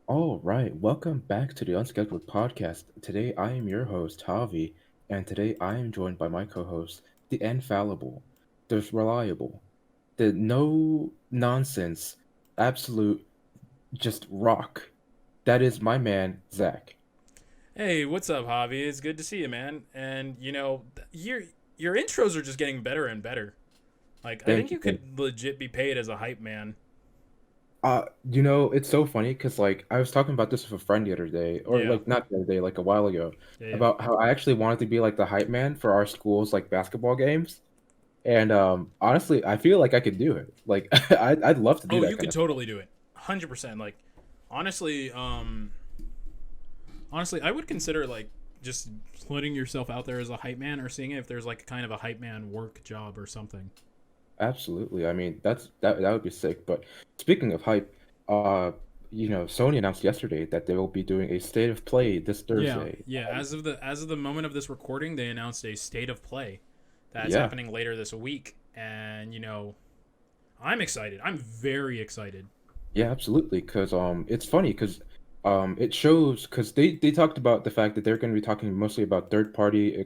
All right, welcome back to the Unscheduled podcast. Today I am your host, Javi, and today I am joined by my co-host, the infallible, the reliable, the no nonsense, absolute just rock. That is my man, Zach. Hey, what's up, Javi? It's good to see you, man. And your intros are just getting better and better. Like, I Thank think you. you could legit be paid as a hype man. It's so funny because like I was talking about this with a friend the other day, or Yeah, like not the other day, like a while ago, yeah, yeah. about how I actually wanted to be like the hype man for our school's like basketball games. And honestly, I feel like I could do it. Like I'd love to do Oh, that you kind could of. totally do it, 100%. Like, honestly, honestly, I would consider like just putting yourself out there as a hype man, or seeing if there's like kind of a hype man work job or something. Absolutely. I mean, that would be sick. But speaking of hype, uh, Sony announced yesterday that they will be doing a state of play this Yeah, Thursday. yeah. As of the moment of this recording, they announced a state of play that's Yeah, happening later this week, and I'm excited. I'm very excited. yeah, absolutely. Because it's funny because it shows because they talked about the fact that they're going to be talking mostly about third party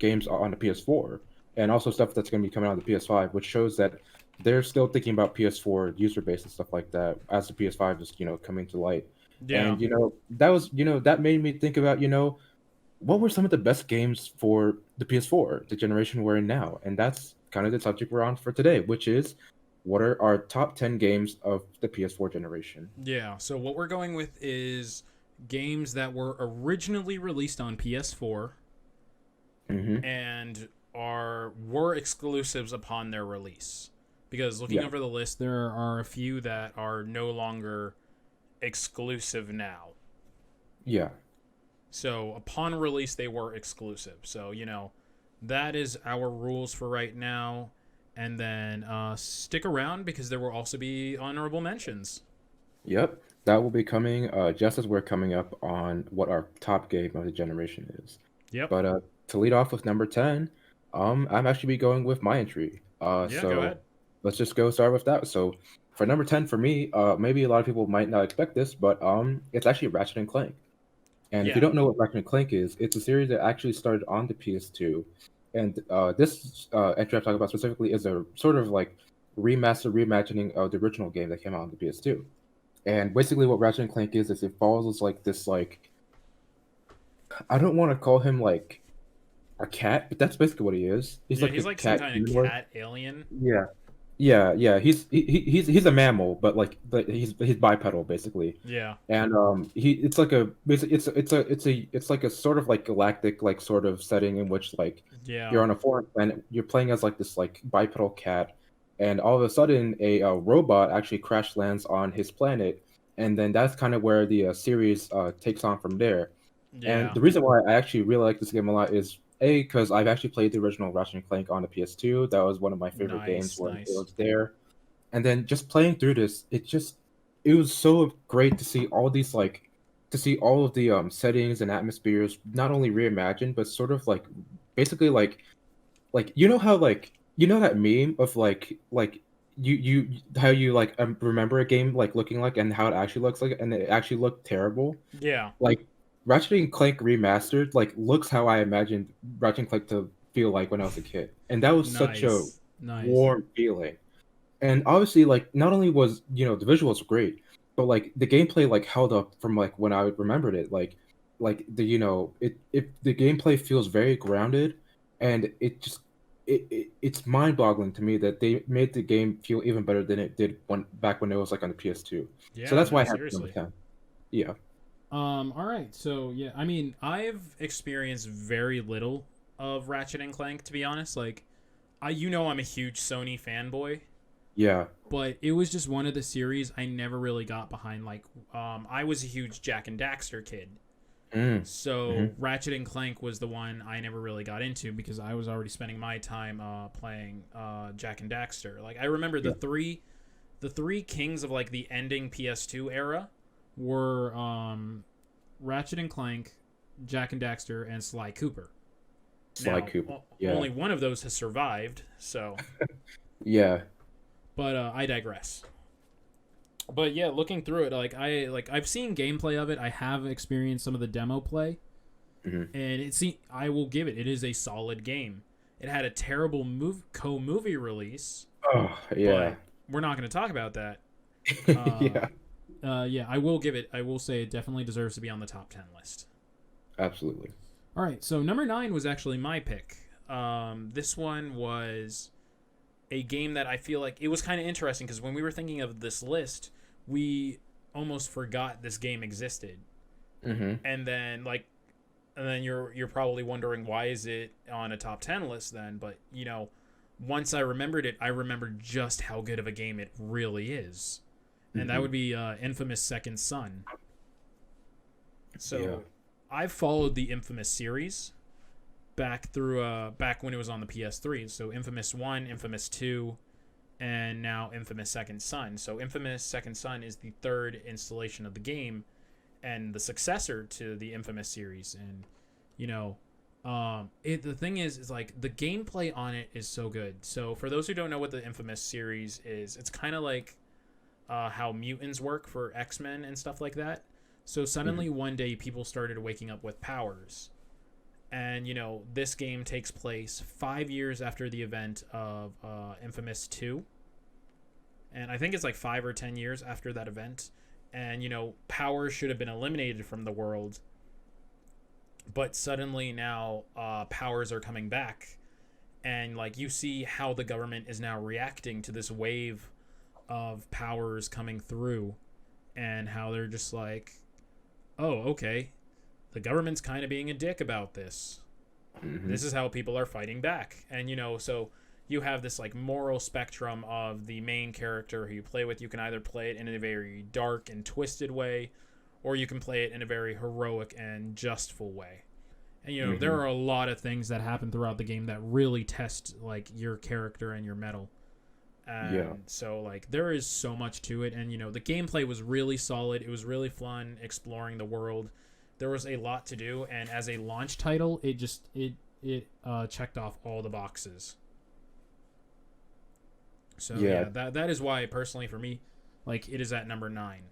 games on the PS4 and also stuff that's going to be coming out on the PS5, which shows that they're still thinking about PS4 user base and stuff like that as the PS5 is coming to light. Yeah. And that made me think about what were some of the best games for the PS4, the generation we're in now, and that's kind of the subject we're on for today, which is what are our top 10 games of the PS4 generation? Yeah. So what we're going with is games that were originally released on PS4 Hmm. and were exclusives upon their release. Because looking Yeah, over the list, there are a few that are no longer exclusive now. yeah, So upon release, they were exclusive. So that is our rules for right now. And then stick around because there will also be honorable mentions. yep. That will be coming just as we're coming up on what our top game of the generation is. Yep. But to lead off with number 10, I'm actually be going with my entry. Yeah. Go So ahead. let's just go start with that. So for number 10 for me, maybe a lot of people might not expect this, but it's actually Ratchet and Clank. And if you Yeah. don't know what Ratchet and Clank is, it's a series that actually started on the PS2. And this entry I'm talking about specifically is a sort of like reimagining of the original game that came out on the PS2. And basically, what Ratchet and Clank is it follows like this like I don't want to call him like a cat, but that's basically what he is. He's Yeah. like He's a like some cat kind of humanoid. cat alien. Yeah, yeah. He's a mammal, but he's bipedal basically. Yeah. And he it's like a it's like a sort of like galactic like sort of setting in which like Yeah. you're on a foreign planet, you're playing as like this like bipedal cat, and all of a sudden a robot actually crash lands on his planet, and then that's kind of where the series takes on from there. And Yeah. the reason why I actually really like this game a lot is A, because I've actually played the original Ratchet and Clank on the PS2. That was one of my favorite games Nice. when it Nice. was there. And then just playing through this, it was so great to see all of the settings and atmospheres not only reimagined but sort of like basically like how like that meme of like you how you like remember a game like looking like and how it actually looks like and it actually looked terrible. Yeah. Like Ratchet and Clank Remastered like looks how I imagined Ratchet and Clank to feel like when I was a kid, and that was such a Nice. Nice. warm feeling. And obviously, like not only was the visuals great, but like the gameplay like held up from like when I remembered it. Like the the gameplay feels very grounded, and it's mind-boggling to me that they made the game feel even better than it did when it was like on the PS2. So Yeah. that's why No. I have it number Seriously. 10. Yeah. All right. So yeah, I mean, I've experienced very little of Ratchet and Clank, to be honest. Like, I'm a huge Sony fanboy, Yeah. but it was just one of the series I never really got behind. Like, I was a huge Jack and Daxter kid, Mm. so Hmm. Ratchet and Clank was the one I never really got into because I was already spending my time playing Jack and Daxter. Like, I remember Yeah. the three kings of like the ending PS2 era were Ratchet and Clank, Jack and Daxter, and Sly Cooper. Sly Now, Cooper. Yeah. only one of those has survived, so. Yeah. But I digress. But yeah, looking through it, I've seen gameplay of it. I have experienced some of the demo play, Hmm. and I will give it. It is a solid game. It had a terrible movie release, Oh but yeah. we're not going to talk about that. Uh, Yeah, yeah, I will give it. I will say it definitely deserves to be on the top 10 list. absolutely. All right, so number 9 was actually my pick. This one was a game that I feel like it was kind of interesting because when we were thinking of this list, we almost forgot this game existed. Hmm. And then you're probably wondering why is it on a top 10 list then, but once I remembered it, I remembered just how good of a game it really is. And that would Hmm. be Infamous Second Son. Yeah. So, I've followed the Infamous series back when it was on the PS3. So Infamous 1, Infamous 2, and now Infamous Second Son. So Infamous Second Son is the third installation of the game and the successor to the Infamous series. And you know, the thing is like the gameplay on it is so good. So for those who don't know what the Infamous series is, it's kind of like how mutants work for X-Men and stuff like that. So Hmm. suddenly one day people started waking up with powers, and this game takes place 5 years after the event of Infamous 2, and I think it's like 5 or 10 years after that event. And powers should have been eliminated from the world, but suddenly now powers are coming back, and like you see how the government is now reacting to this wave of powers coming through, and how they're just like, oh, okay, the government's kind of being a dick about this. Hmm. This is how people are fighting back. And so you have this like moral spectrum of the main character who you play with. You can either play it in a very dark and twisted way, or you can play it in a very heroic and justful way. And there Hmm. are a lot of things that happen throughout the game that really test like your character and your mettle. Yeah. And so like there is so much to it, and the gameplay was really solid. It was really fun exploring the world. There was a lot to do, and as a launch title, it checked off all the boxes. So Yeah. yeah, that is why personally for me, like it is at number 9.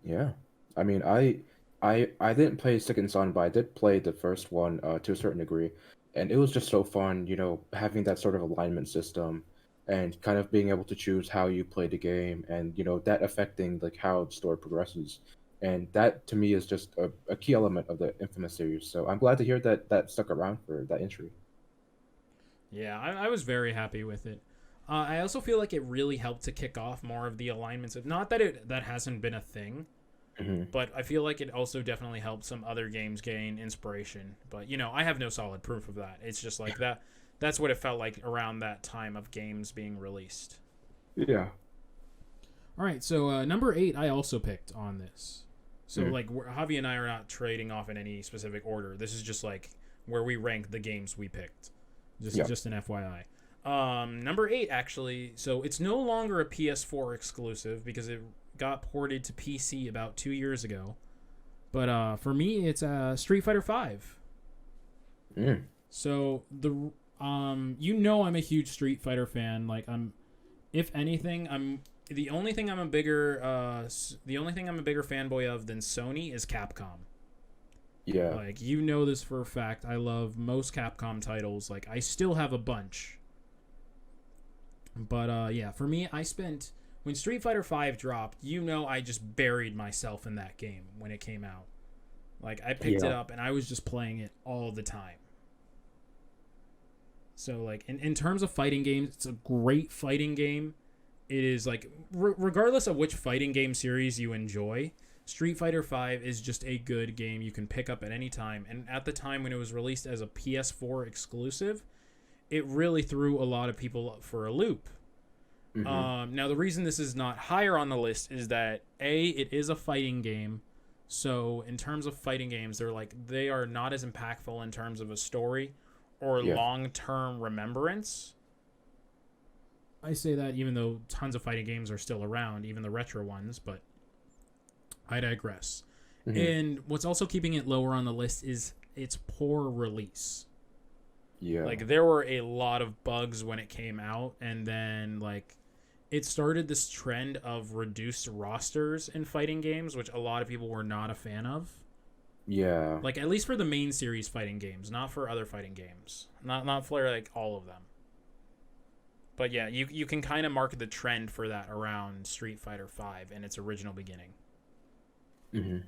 Yeah. I mean, I didn't play Second Son, but I did play the first one to a certain degree, and it was just so fun, having that sort of alignment system and kind of being able to choose how you play the game and that affecting like how the story progresses. And that to me is just a key element of the Infamous series. So I'm glad to hear that that stuck around for that entry. Yeah, I was very happy with it. I also feel like it really helped to kick off more of the alignments. Not that that hasn't been a thing, Hmm. but I feel like it also definitely helped some other games gain inspiration. But I have no solid proof of that. It's just like that. That's what it felt like around that time of games being released. Yeah. All right, so number 8, I also picked on this. So Mm. like Javi and I are not trading off in any specific order. This is just like where we rank the games we picked. Just Yeah. just an FYI. Number 8 actually. So it's no longer a PS4 exclusive because it got ported to PC about 2 years ago. But for me, it's Street Fighter Five. Mm. So I'm a huge Street Fighter fan. Like if anything, the only thing I'm a bigger fanboy of than Sony is Capcom. Yeah. Like this for a fact. I love most Capcom titles. Like I still have a bunch. But yeah, for me, I spent when Street Fighter Five dropped. I just buried myself in that game when it came out. Like I picked it Yeah. up and I was just playing it all the time. So like in terms of fighting games, it's a great fighting game. It is like regardless of which fighting game series you enjoy, Street Fighter Five is just a good game you can pick up at any time. And at the time when it was released as a PS4 exclusive, it really threw a lot of people for a loop. Hmm. Now the reason this is not higher on the list is that it is a fighting game. So in terms of fighting games, they are not as impactful in terms of a story or Yeah. long term remembrance. I say that even though tons of fighting games are still around, even the retro ones, but I digress. Hmm. And what's also keeping it lower on the list is its poor release. Yeah. Like there were a lot of bugs when it came out, and then like it started this trend of reduced rosters in fighting games, which a lot of people were not a fan of. Yeah. Like at least for the main series fighting games, not for other fighting games. Not for like all of them. But yeah, you can kind of mark the trend for that around Street Fighter V in its original beginning. Hmm.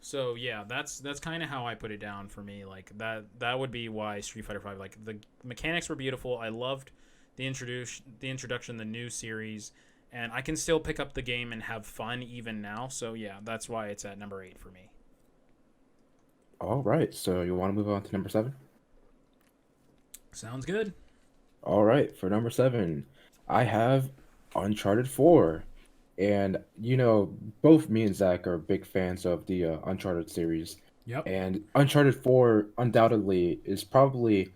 So yeah, that's kind of how I put it down for me. Like that would be why Street Fighter V. Like the mechanics were beautiful. I loved the introduction, the new series, and I can still pick up the game and have fun even now. So yeah, that's why it's at number 8 for me. All right. So you want to move on to number 7? Sounds good. All right. For number 7, I have Uncharted 4. And both me and Zach are big fans of the Uncharted series. Yep. And Uncharted 4 undoubtedly is probably,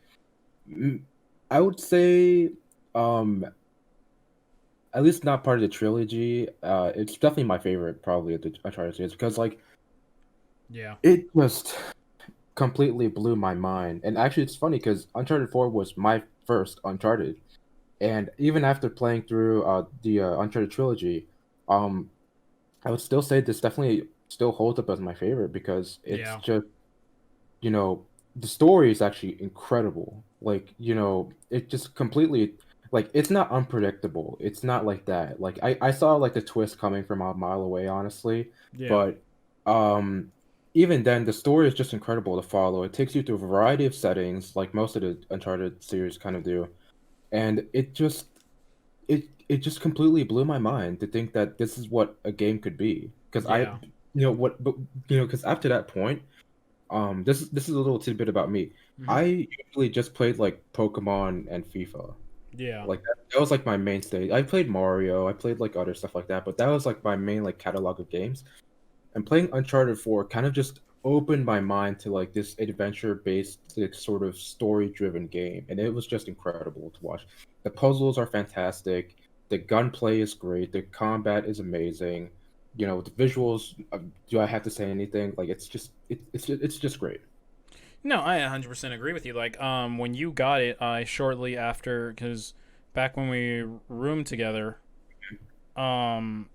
mm, I would say, um, at least not part of the trilogy. It's definitely my favorite, probably, of the Uncharted series because, like, Yeah. it just completely blew my mind. And actually, it's funny because Uncharted 4 was my first Uncharted. And even after playing through the Uncharted trilogy, um, I would still say this definitely still holds up as my favorite because it's Yeah. just, you know, the story is actually incredible. Like, it just completely, like, it's not unpredictable. It's not like that. Like, I saw like the twist coming from a mile away, honestly. Yeah. But um even then the story is just incredible to follow. It takes you through a variety of settings, like most of the Uncharted series kind of do. And it just completely blew my mind to think that this is what a game could be. Because Yeah. what, but because after that point, this is a little tidbit about me. Hmm. I usually just played like Pokemon and FIFA. Yeah. Like that was like my mainstay. I played Mario, I played like other stuff like that, but that was like my main like catalog of games. And playing Uncharted 4 kind of just opened my mind to like this adventure-based, like, sort of story-driven game, and it was just incredible to watch. The puzzles are fantastic, the gunplay is great, the combat is amazing. The visuals, do I have to say anything? Like it's just great. No, I 100% agree with you. Like, when you got it, I shortly after, because back when we roomed together, um,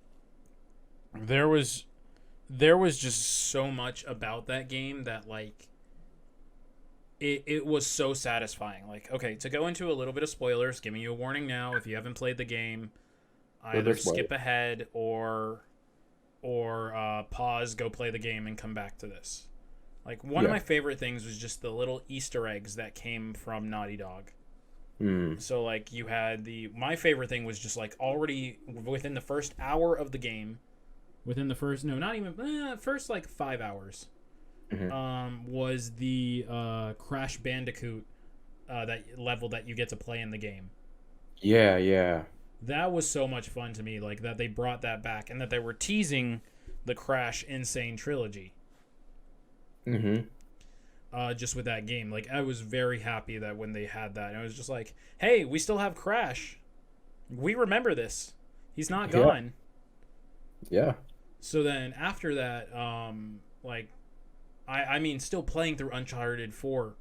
there was there was just so much about that game that like it was so satisfying. Like, okay, to go into a little bit of spoilers, giving you a warning now if you haven't played the game, Put it either this way. skip ahead or pause, go play the game, and come back to this. Like one of Yeah. my favorite things was just the little Easter eggs that came from Naughty Dog. Mm. So like you had my favorite thing was just like already within the first hour of the game, within the first no not even first like 5 hours, Hmm. was the Crash Bandicoot that level that you get to play in the game. Yeah, yeah. That was so much fun to me, like that they brought that back and that they were teasing the Crash Insane trilogy. Hmm. Just with that game, like I was very happy that when they had that, and I was just like, "Hey, we still have Crash. We remember this. He's not Yeah, gone." yeah. So then after that, like I mean, still playing through Uncharted 4.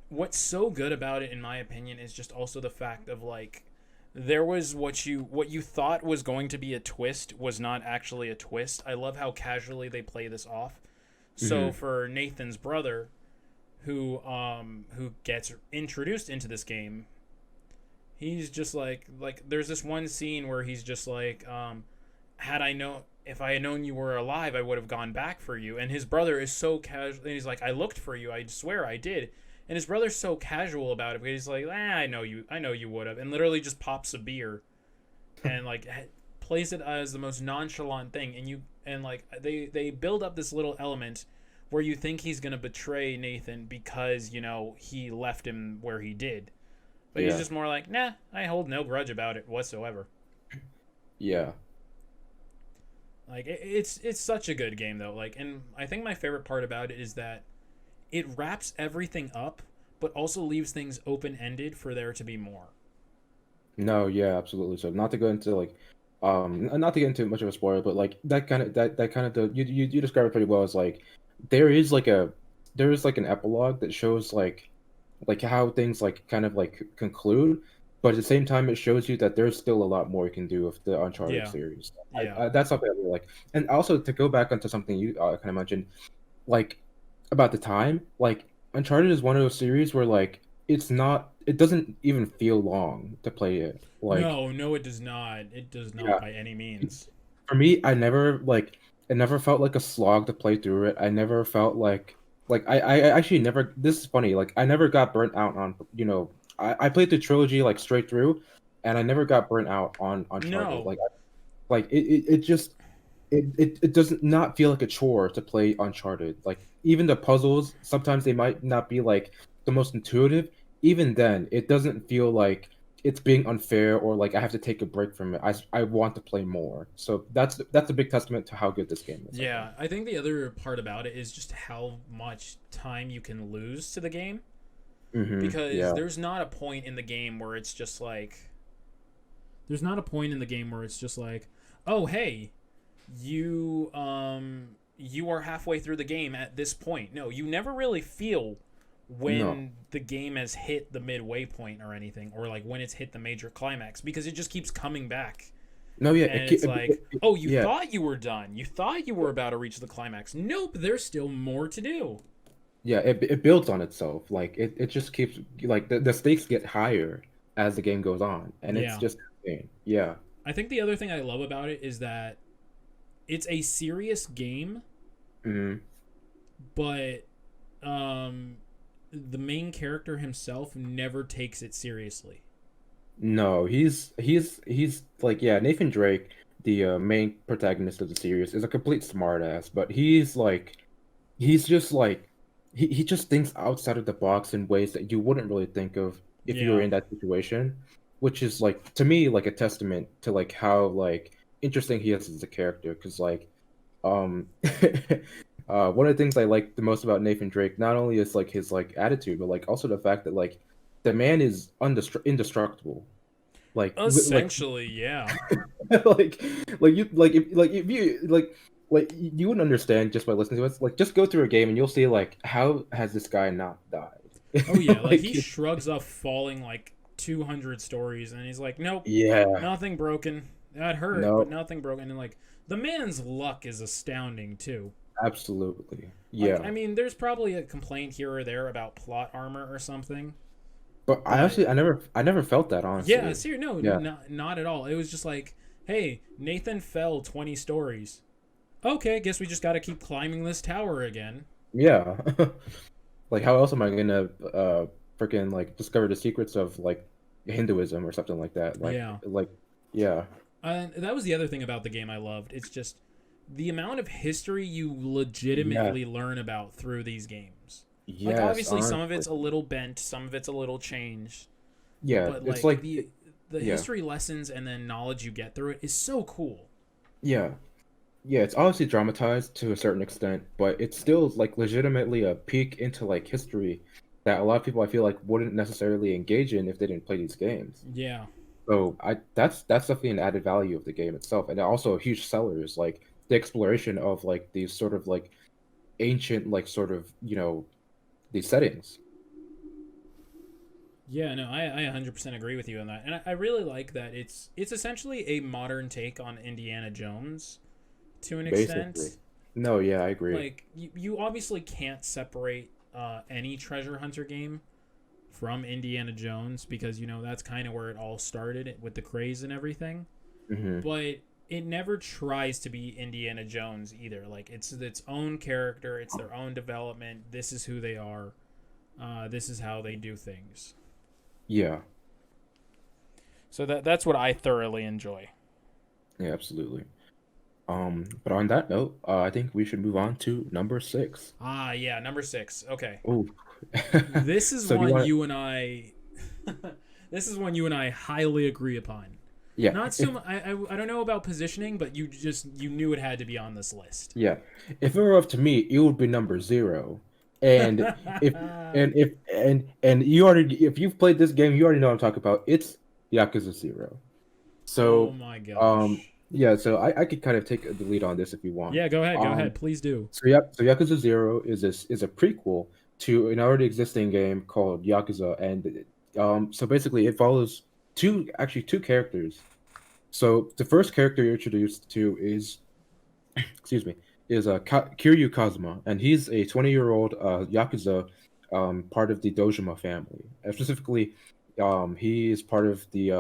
What's so good about it, in my opinion, is just also the fact of like there was what you thought was going to be a twist was not actually a twist. I love how casually they play this off. So Hmm. for Nathan's brother, who gets introduced into this game, he's just like there's this one scene where he's just like had I know if I had known you were alive, I would have gone back for you. And his brother is so casual, and he's like, I looked for you, I swear I did. And his brother's so casual about it, but he's like, I know you would have, and literally just pops a beer and like plays it as the most nonchalant thing. And like they build up this little element where you think he's gonna betray Nathan because he left him where he did, but he's Yeah, just more like, nah, I hold no grudge about it whatsoever. yeah. Like it's such a good game though. Like, and I think my favorite part about it is that it wraps everything up, but also leaves things open ended for there to be more. No, yeah, absolutely. So not to go into like not to get into much of a spoiler, but like that kind of the you described it pretty well as like there is like a there is like an epilogue that shows like how things like kind of like conclude. but at the same time, it shows you that there's still a lot more you can do with the Uncharted Yeah, series. yeah. That's something I really like. And also to go back onto something you kind of mentioned, like about the time, like Uncharted is one of those series where like it doesn't even feel long to play it. Like, No, no, it does not. It does not yeah, by any means. for me, it never felt like a slog to play through it. I never felt like I actually never. This is funny. Like I never got burnt out on I played the trilogy like straight through, and I never got burnt out on Uncharted. No, It just it does not feel like a chore to play Uncharted. Like even the puzzles, sometimes they might not be like the most intuitive. Even then, it doesn't feel like it's being unfair or like I have to take a break from it. I want to play more. So that's a big testament to how good this game is, I think. yeah. I think the other part about it is just how much time you can lose to the game because Yeah. there's not a point in the game where it's just like there's not a point in the game where it's just like, "Oh, hey, you are halfway through the game at this point." No, you never really feel No. when the game has hit the midway point or anything, or like when it's hit the major climax, because it just keeps coming back. No, yeah. And it's like, oh, you Yeah. thought you were done. You thought you were about to reach the climax. Nope, there's still more to do. Yeah, it builds on itself. Like it just keeps like the stakes get higher as the game goes on, and it's Yeah. just insane. Yeah. I think the other thing I love about it is that it's a serious game, hmm but um, the main character himself never takes it seriously. No, he's like yeah, Nathan Drake, the main protagonist of the series, is a complete smartass, but he's just like he just thinks outside of the box in ways that you wouldn't really think of if you were Yeah. in that situation, which is like to me like a testament to like how like interesting he is as a character, because like um one of the things I like the most about Nathan Drake not only is like his like attitude, but like also the fact that like the man is indestructible. Like Essentially, yeah. like if you like you wouldn't understand just by listening to us. Like just go through a game and you'll see like how has this guy not died? Oh yeah, like he Like shrugs off falling like 200 stories and he's like, "Nope, yeah, nothing broken. That hurt, but no, nothing broken." And like the man's luck is astounding too. absolutely. Like, Yeah. I mean, there's probably a complaint here or there about plot armor or something, But but I never felt that yeah, honestly. seriously, no, Yeah. not at all. It was just like, "Hey, Nathan fell 20 stories. Okay, guess we just got to keep climbing this tower again." Yeah. Like how else am I gonna freaking like discover the secrets of like Hinduism or something like that? Yeah. Yeah. That was the other thing about the game I loved. It's just the amount of history you Yeah. legitimately learn about through these games. Like Yes, obviously some of honestly. it's a little bent, some of it's a little changed, Yeah, but it's like like the yeah. history lessons and then knowledge you get through it is so cool. Yeah. Yeah, it's obviously dramatized to a certain extent, but it's still like legitimately a peek into like history that a lot of people I feel like wouldn't necessarily engage in if they didn't play these games. Yeah. So I that's definitely an added value of the game itself, and also a huge seller is like the exploration of like these sort of like ancient like sort of these settings. Yeah, no, I 100% agree with you on that. And I really like that it's essentially a modern take on Indiana Jones to an Basically. extent. No, yeah, I agree. Like you obviously can't separate any treasure hunter game from Indiana Jones because that's kind of where it all started with the craze and everything. hmm But it never tries to be Indiana Jones either. Like it's its own character, it's their own development. This is who they are. This is how they do things. Yeah, So that's what I thoroughly enjoy. yeah, absolutely. But on that note, I think we should move on to number six. Ah, yeah, number 6. Okay. Oh, This is so do you one want? you and I this is one you and I highly agree upon. Yeah, Not so much. I don't know about positioning, but you knew it had to be on this list. yeah. If it were up to me, it would be number zero. And if and you already if you've played this game, you already know what I'm talking about. It's Yakuza Zero. Oh So, my um, gosh. yeah. So I could kind of take the lead on this if you want. Yeah, go ahead. Go Um, ahead. Please do. so yeah. So Yakuza Zero is a prequel to an already existing game called Yakuza, and so basically it follows two characters. So the first character you're introduced to is, excuse me, is Kiryu Kazuma, and he's a 20-year-old yakuza, part of the Dojima family. And specifically, he is part of the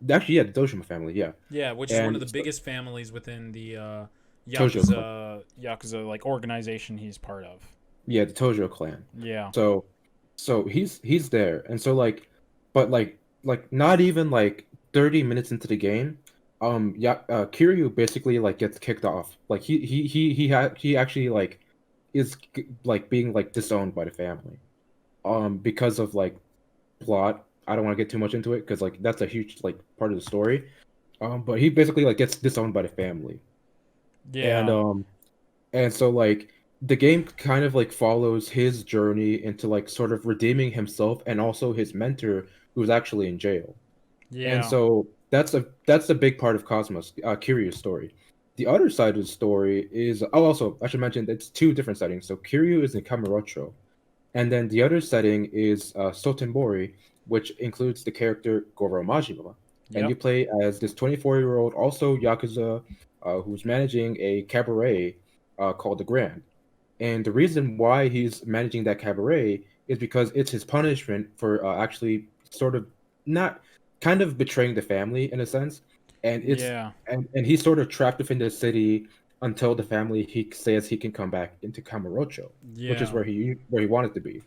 actually, yeah, the Dojima family, yeah, Yeah, which is one of and the biggest families within the Tojo clan, Yakuza like organization he's part of. yeah, the Tojo clan. Yeah. So, he's there, and so like, but not even like 30 minutes into the game, yeah, Kiryu basically like gets kicked off. Like he actually like is like being like disowned by the family, because of like plot. I don't want to get too much into it because like that's a huge like part of the story. But he basically like gets disowned by the family, and Yeah. so like the game kind of like follows his journey into like sort of redeeming himself and also his mentor who's actually in jail. And Yeah. so that's a big part of Cosmos, Kiryu's story. The other side of the story is, oh, also I should mention it's two different settings. So Kiryu is in Kamurocho, and then the other setting is Sotenbori, which includes the character Goro Majima. And you Yep. play as this 24-year-old, also Yakuza, who's managing a cabaret called The Grand. And the reason why he's managing that cabaret is because it's his punishment for actually sort of not kind of betraying the family in a sense. And it's Yeah. and he's sort of trapped within the city until the family he says he can come back into Kamurocho, which is Yeah. where he wanted to be.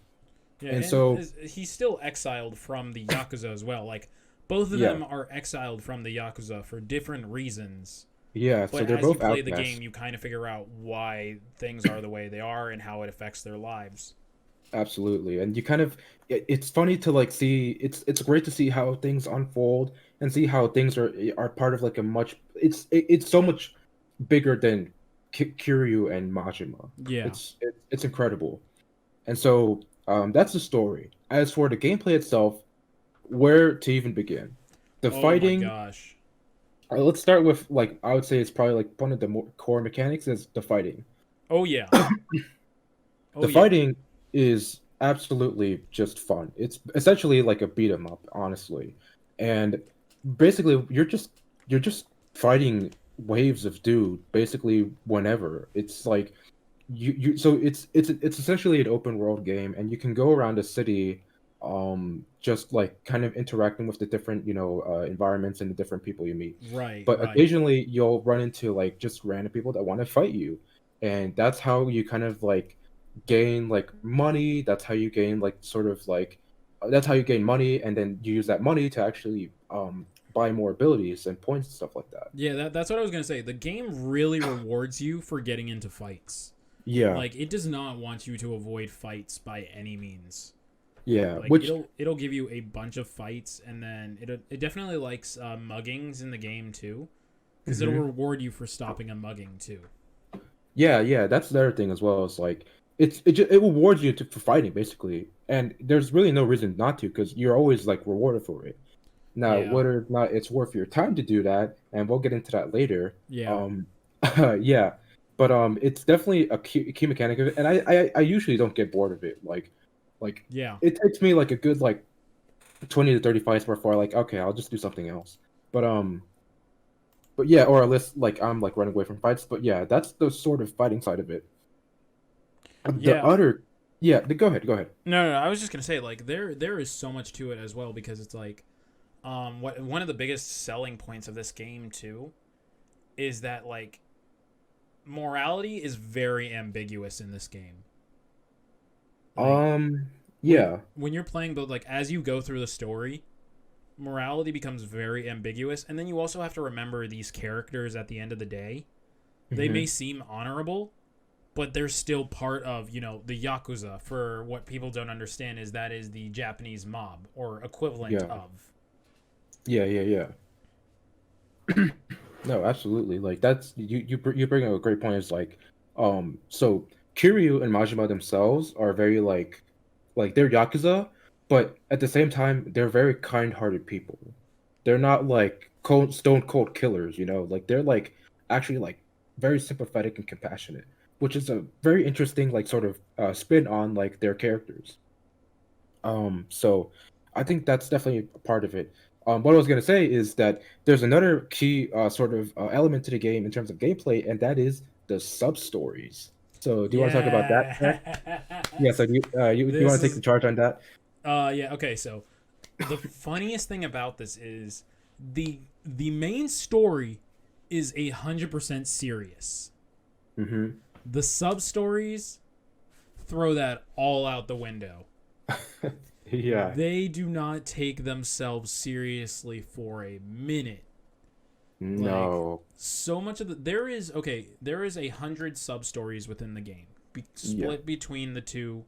Yeah, And and so he's still exiled from the Yakuza as well. Like both of yeah, them are exiled from the Yakuza for different reasons. yeah, so But they're as you both play the outcasts. game, you kind of figure out why things are the way they are and how it affects their lives. Absolutely. And you kind of it's funny to like see it's great to see how things unfold and see how things are part of like a much it's so much bigger than Kiryu and Majima. Yeah. It's incredible. And so that's the story. As for the gameplay itself, where to even begin? The Oh my fighting, gosh. let's start with like I would say it's probably like one of the more core mechanics is the fighting. Oh yeah. Oh The yeah. fighting is absolutely just fun. It's essentially like a beat 'em up, honestly. And basically you're just fighting waves of dude basically whenever. It's like you so it's essentially an open world game and you can go around the city just like kind of interacting with the different, environments and the different people you meet. Right. But Right. occasionally you'll run into like just random people that want to fight you. And that's how you kind of like gain like money. That's how you gain like sort of like that's how you gain money, and then you use that money to actually buy more abilities and points and stuff like that. Yeah. That's what I was gonna say. The game really rewards you for getting into fights. Yeah, Like it does not want you to avoid fights by any means. yeah. Like Which it'll give you a bunch of fights, and then it definitely likes muggings in the game too, because it'll mhm. reward you for stopping a mugging too. Yeah, yeah, that's the other thing as well. It's like it rewards you for fighting basically, and there's really no reason not to because you're always like rewarded for it. Now, Yeah. whether or not it's worth your time to do that, and we'll get into that later. Yeah. Um, yeah, but it's definitely a key mechanic of it, and I usually don't get bored of it. Like Yeah. it takes me like a good like 20 to 30 fights before like okay, I'll just do something else. But yeah, or at least like I'm like running away from fights. But yeah, that's the sort of fighting side of it. The Yeah. other, yeah, go ahead, go ahead. No, I was just gonna say like there is so much to it as well because it's like what one of the biggest selling points of this game too is that like morality is very ambiguous in this game. Like Um, when yeah, when you're playing both like as you go through the story, morality becomes very ambiguous, and then you also have to remember these characters at the end of the day. They may hmm, seem honorable, but they're still part of, the Yakuza. For what people don't understand is that is the Japanese mob or equivalent yeah, of. yeah. No, absolutely. Like that's you bring up a great point. Is like, so Kiryu and Majima themselves are very like they're yakuza, but at the same time they're very kind-hearted people. They're not like stone cold killers, Like they're like actually like very sympathetic and compassionate, which is a very interesting like sort of spin on like their characters. So I think that's definitely a part of it. what I was gonna say is that there's another key sort of element to the game in terms of gameplay, and that is the sub stories. So, do you want to talk about that, Zach? Yeah. So, Yes. do you This want to take the is charge on that? yeah, okay, so the funniest thing about this is the main story is 100% serious. Mm-hmm. The sub stories throw that all out the window. Yeah. They do not take themselves seriously for a minute. Like No. so much of there is 100 sub stories within the game, Yeah. split between the two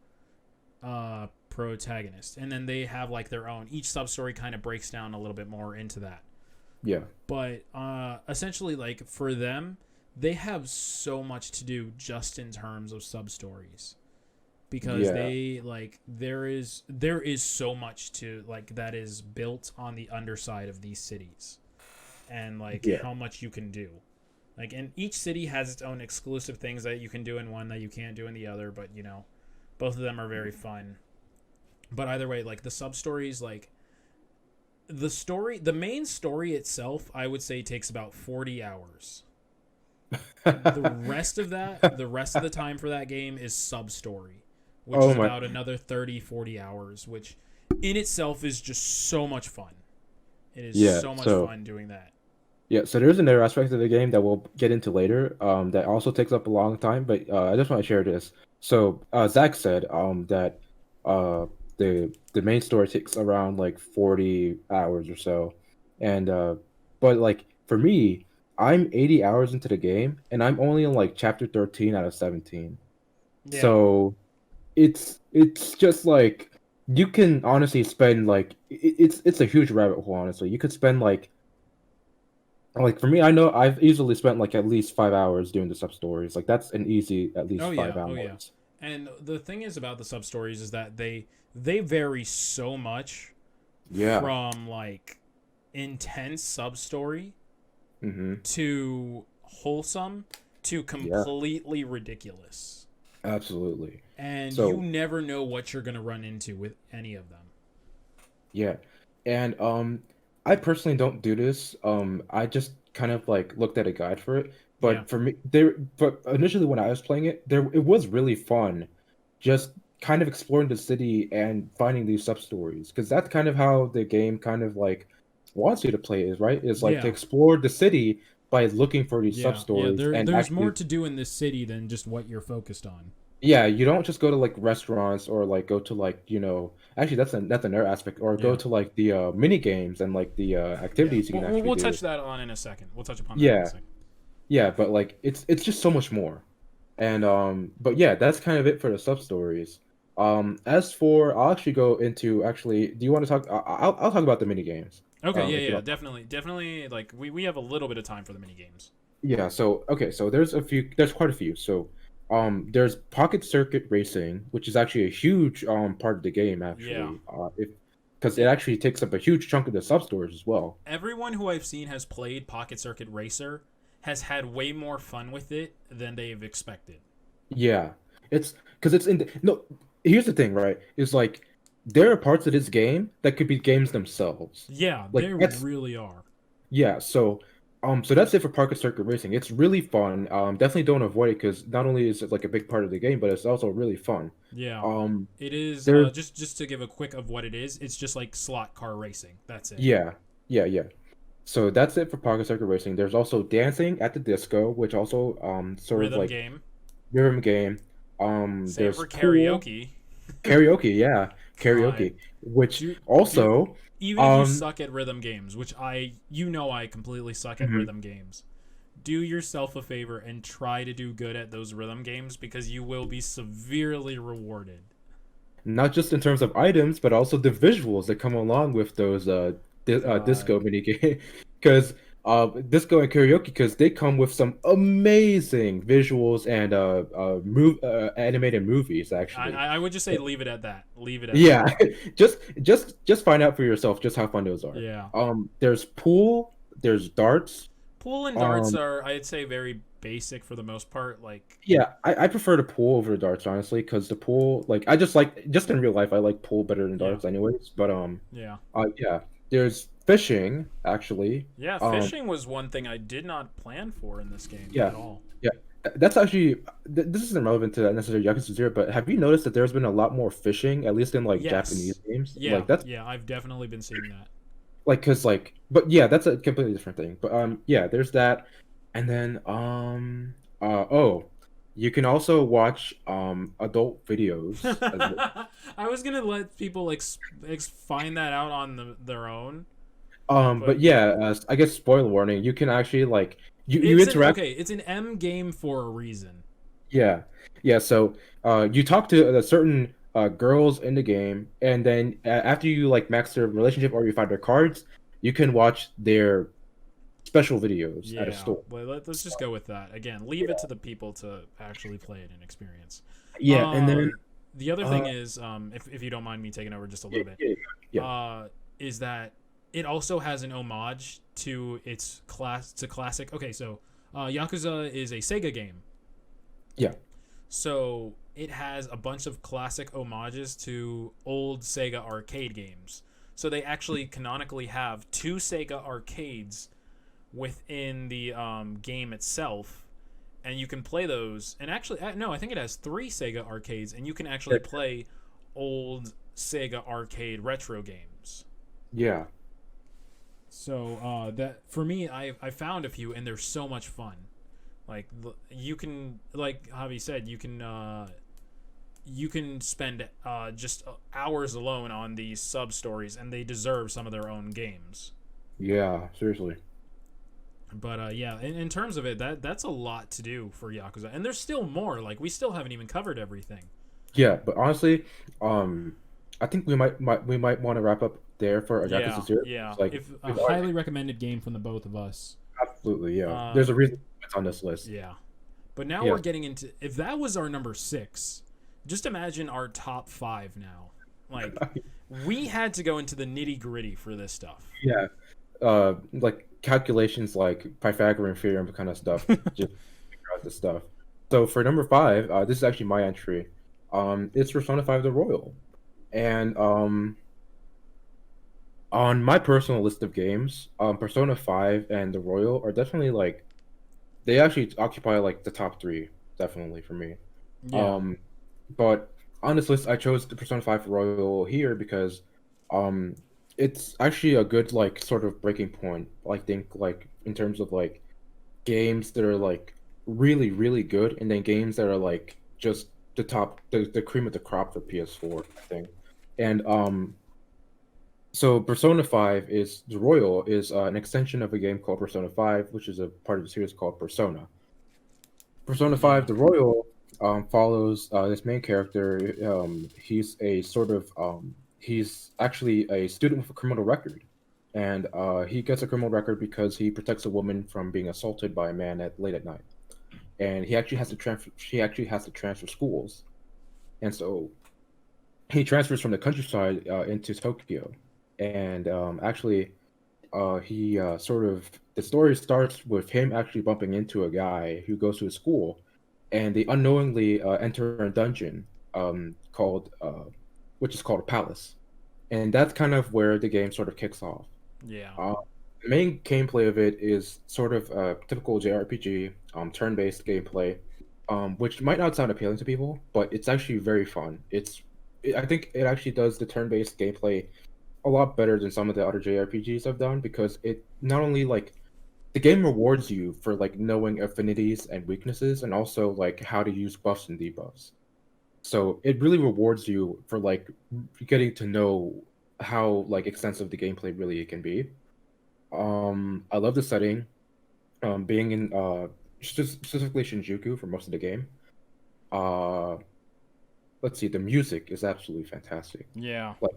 protagonists, and then they have like their own. Each sub story kind of breaks down a little bit more into that. Yeah. But essentially, like for them, they have so much to do just in terms of sub stories because Yeah. they like there is so much to like that is built on the underside of these cities and like Yeah. how much you can do. Like, and each city has its own exclusive things that you can do in one that you can't do in the other, but both of them are very fun. But either way, like the sub stories, like the main story itself, I would say takes about 40 hours. The rest of the time for that game is sub story, which Oh is my. about another 30, 40 hours, which in itself is just so much fun. It is Yeah. so much So. fun doing that. Yeah, so there's another aspect of the game that we'll get into later, that also takes up a long time, but I just want to share this. So, Zach said that uh, the main story takes around like 40 hours or so, and but like for me, I'm 80 hours into the game, and I'm only on like chapter 13 out of 17. Yeah. So it's just like you can honestly spend like it's a huge rabbit hole, honestly. You could spend like for me, I know I've easily spent like at least 5 hours doing the sub stories. Like that's an easy at Oh least five yeah. Oh yeah. hours. And the thing is about the sub stories is that they vary so much Yeah. from like intense sub story Mm-hmm. to wholesome to Yeah, completely ridiculous. absolutely. And you So never know what you're going to run into with any of them. yeah. And I personally don't do this. I just kind of like looked at a guide for it. Yeah. But initially when I was playing it, there it was really fun just kind of exploring the city and finding these sub stories. Because that's kind of how the game kind of like wants you to play is, right? Is like to Yeah. explore the city by looking for these sub Yeah. Yeah, stories and there's more actually to do in this city than just what you're focused on. yeah, you don't just go to like restaurants or like go to like, actually that's another aspect, or go Yeah. to like the mini games and like the Yeah. activities you can We'll actually we'll do. touch that on in a second. We'll touch upon that in a Yeah, second. yeah, but like it's just so much more. And but yeah, that's kind of it for the sub stories. As for I'll actually go into actually, do you want to talk I'll talk about the mini games. Okay, yeah, If you yeah, don't. definitely. Like we have a little bit of time for the mini games. Yeah, so okay, so there's quite a few. So there's Pocket Circuit Racing, which is actually a huge part of the game Yeah, actually. If Because it it. actually takes up a huge chunk of the sub stores as well. Everyone who I've seen has played Pocket Circuit Racer has had way more fun with it than they've expected. Yeah. It's because it's in the, no, here's the thing, right? Is like there are parts of this game that could be games themselves. Yeah, Like they that's really are. Yeah, so that's it for Pocket Circuit Racing. It's really fun. Definitely don't avoid it because not only is it like a big part of the game, but it's also really fun. Yeah, Um, it is. there's Just to give a quick of what it is. It's just like slot car racing. That's it. Yeah, yeah. So that's it for Pocket Circuit Racing. There's also Dancing at the Disco, which also sort of Rhythm like game. rhythm game. Same There's for Pool, karaoke. karaoke, yeah, God, karaoke, which do do also even if you um suck at rhythm games, which I completely suck at mhm. rhythm games. Do yourself a favor and try to do good at those rhythm games because you will be severely rewarded. Not just in terms of items, but also the visuals that come along with those God, disco mini game. Because disco and karaoke, because they come with some amazing visuals and animated movies actually. I would just say leave it at that. Leave it at that. Yeah, just find out for yourself just how fun those are. Yeah. There's pool, there's darts. Pool and darts Um, are, I'd say, very basic for the most part. Like, yeah, I prefer the pool over the darts honestly, because the pool, like, I just in real life I like pool better than yeah, darts anyways. But yeah, yeah, there's fishing actually. Yeah, Um, fishing was one thing I did not plan for in this game yeah, at all. yeah. That's actually this isn't relevant to necessarily Yakuza Zero, but have you noticed that there's been a lot more fishing, at least in like Japanese Yes. games? Yeah, Like that's yeah, I've definitely been seeing that. like because like, but yeah, that's a completely different thing. But yeah, there's that, and then oh, you can also watch adult videos as well. I was gonna let people find that out on their own, But but yeah, I guess spoiler warning. You can actually like you it's an interact. okay. It's an M game for a reason. Yeah, yeah. So you talk to certain girls in the game, and then after you like max their relationship or you find their cards, you can watch their special videos at a Yeah, store. well, let's just go with that. Again, leave it to the people to actually play it and experience. Yeah, and Uh, then the other uh, thing is, if you don't mind me taking over just a yeah, little bit, yeah, yeah, is that it also has an homage to its classic. Okay, so Yakuza is a Sega game, yeah, so it has a bunch of classic homages to old Sega arcade games. So they actually canonically have two Sega arcades within the game itself, and you can play those. And actually, no, I think it has three Sega arcades, and you can actually play old Sega arcade retro games. yeah, So that for me, I found a few, and they're so much fun. Like you can, like Javi said, you can spend just hours alone on these sub stories, and they deserve some of their own games. yeah. Seriously. But yeah, in terms of it, that's a lot to do for Yakuza, and there's still more. Like we still haven't even covered everything. Yeah, but honestly, um, I think we might want to wrap up there for Yakuza Yeah, Zero. yeah. It's like If a we've already highly recommended game from the both of us. absolutely yeah. Uh, There's a reason it's on this list. yeah. But now we're Yes. getting into if that was our number 6, just imagine our top 5 now. Like we had to go into the nitty-gritty for this stuff. Yeah. Like calculations like Pythagorean theorem kind of stuff. Just figure out this stuff. So for number five, this is actually my entry. It's Persona 5 The Royal. And on my personal list of games, Persona 5 and The Royal are definitely like they actually occupy like the top three, definitely for me. Yeah. Um, but on this list, I chose the Persona 5 Royal here because um, it's actually a good like sort of breaking point. I think like in terms of like games that are like really really good, and then games that are like just the cream of the crop for PS4, I think. And so Persona 5 is the Royal is an extension of a game called Persona 5, which is a part of the series called Persona. Persona Yeah. 5 The Royal follows this main character. He's a sort of he's actually a student with a criminal record, and he gets a criminal record because he protects a woman from being assaulted by a man at late at night. And he actually has to transfer. She actually has to transfer schools, and so he transfers from the countryside into Tokyo. And actually, he sort of the story starts with him actually bumping into a guy who goes to his school, and they unknowingly enter a dungeon called which is called a palace, and that's kind of where the game sort of kicks off. Yeah. Uh, the main gameplay of it is sort of a typical JRPG, turn-based gameplay, which might not sound appealing to people, but it's actually very fun. I think it actually does the turn-based gameplay a lot better than some of the other JRPGs I've done because it not only like the game rewards you for like knowing affinities and weaknesses and also like how to use buffs and debuffs. So it really rewards you for like getting to know how like extensive the gameplay really can be. I love the setting. Being in specifically Shinjuku for most of the game. Uh, let's see, the music is absolutely fantastic. Yeah. Like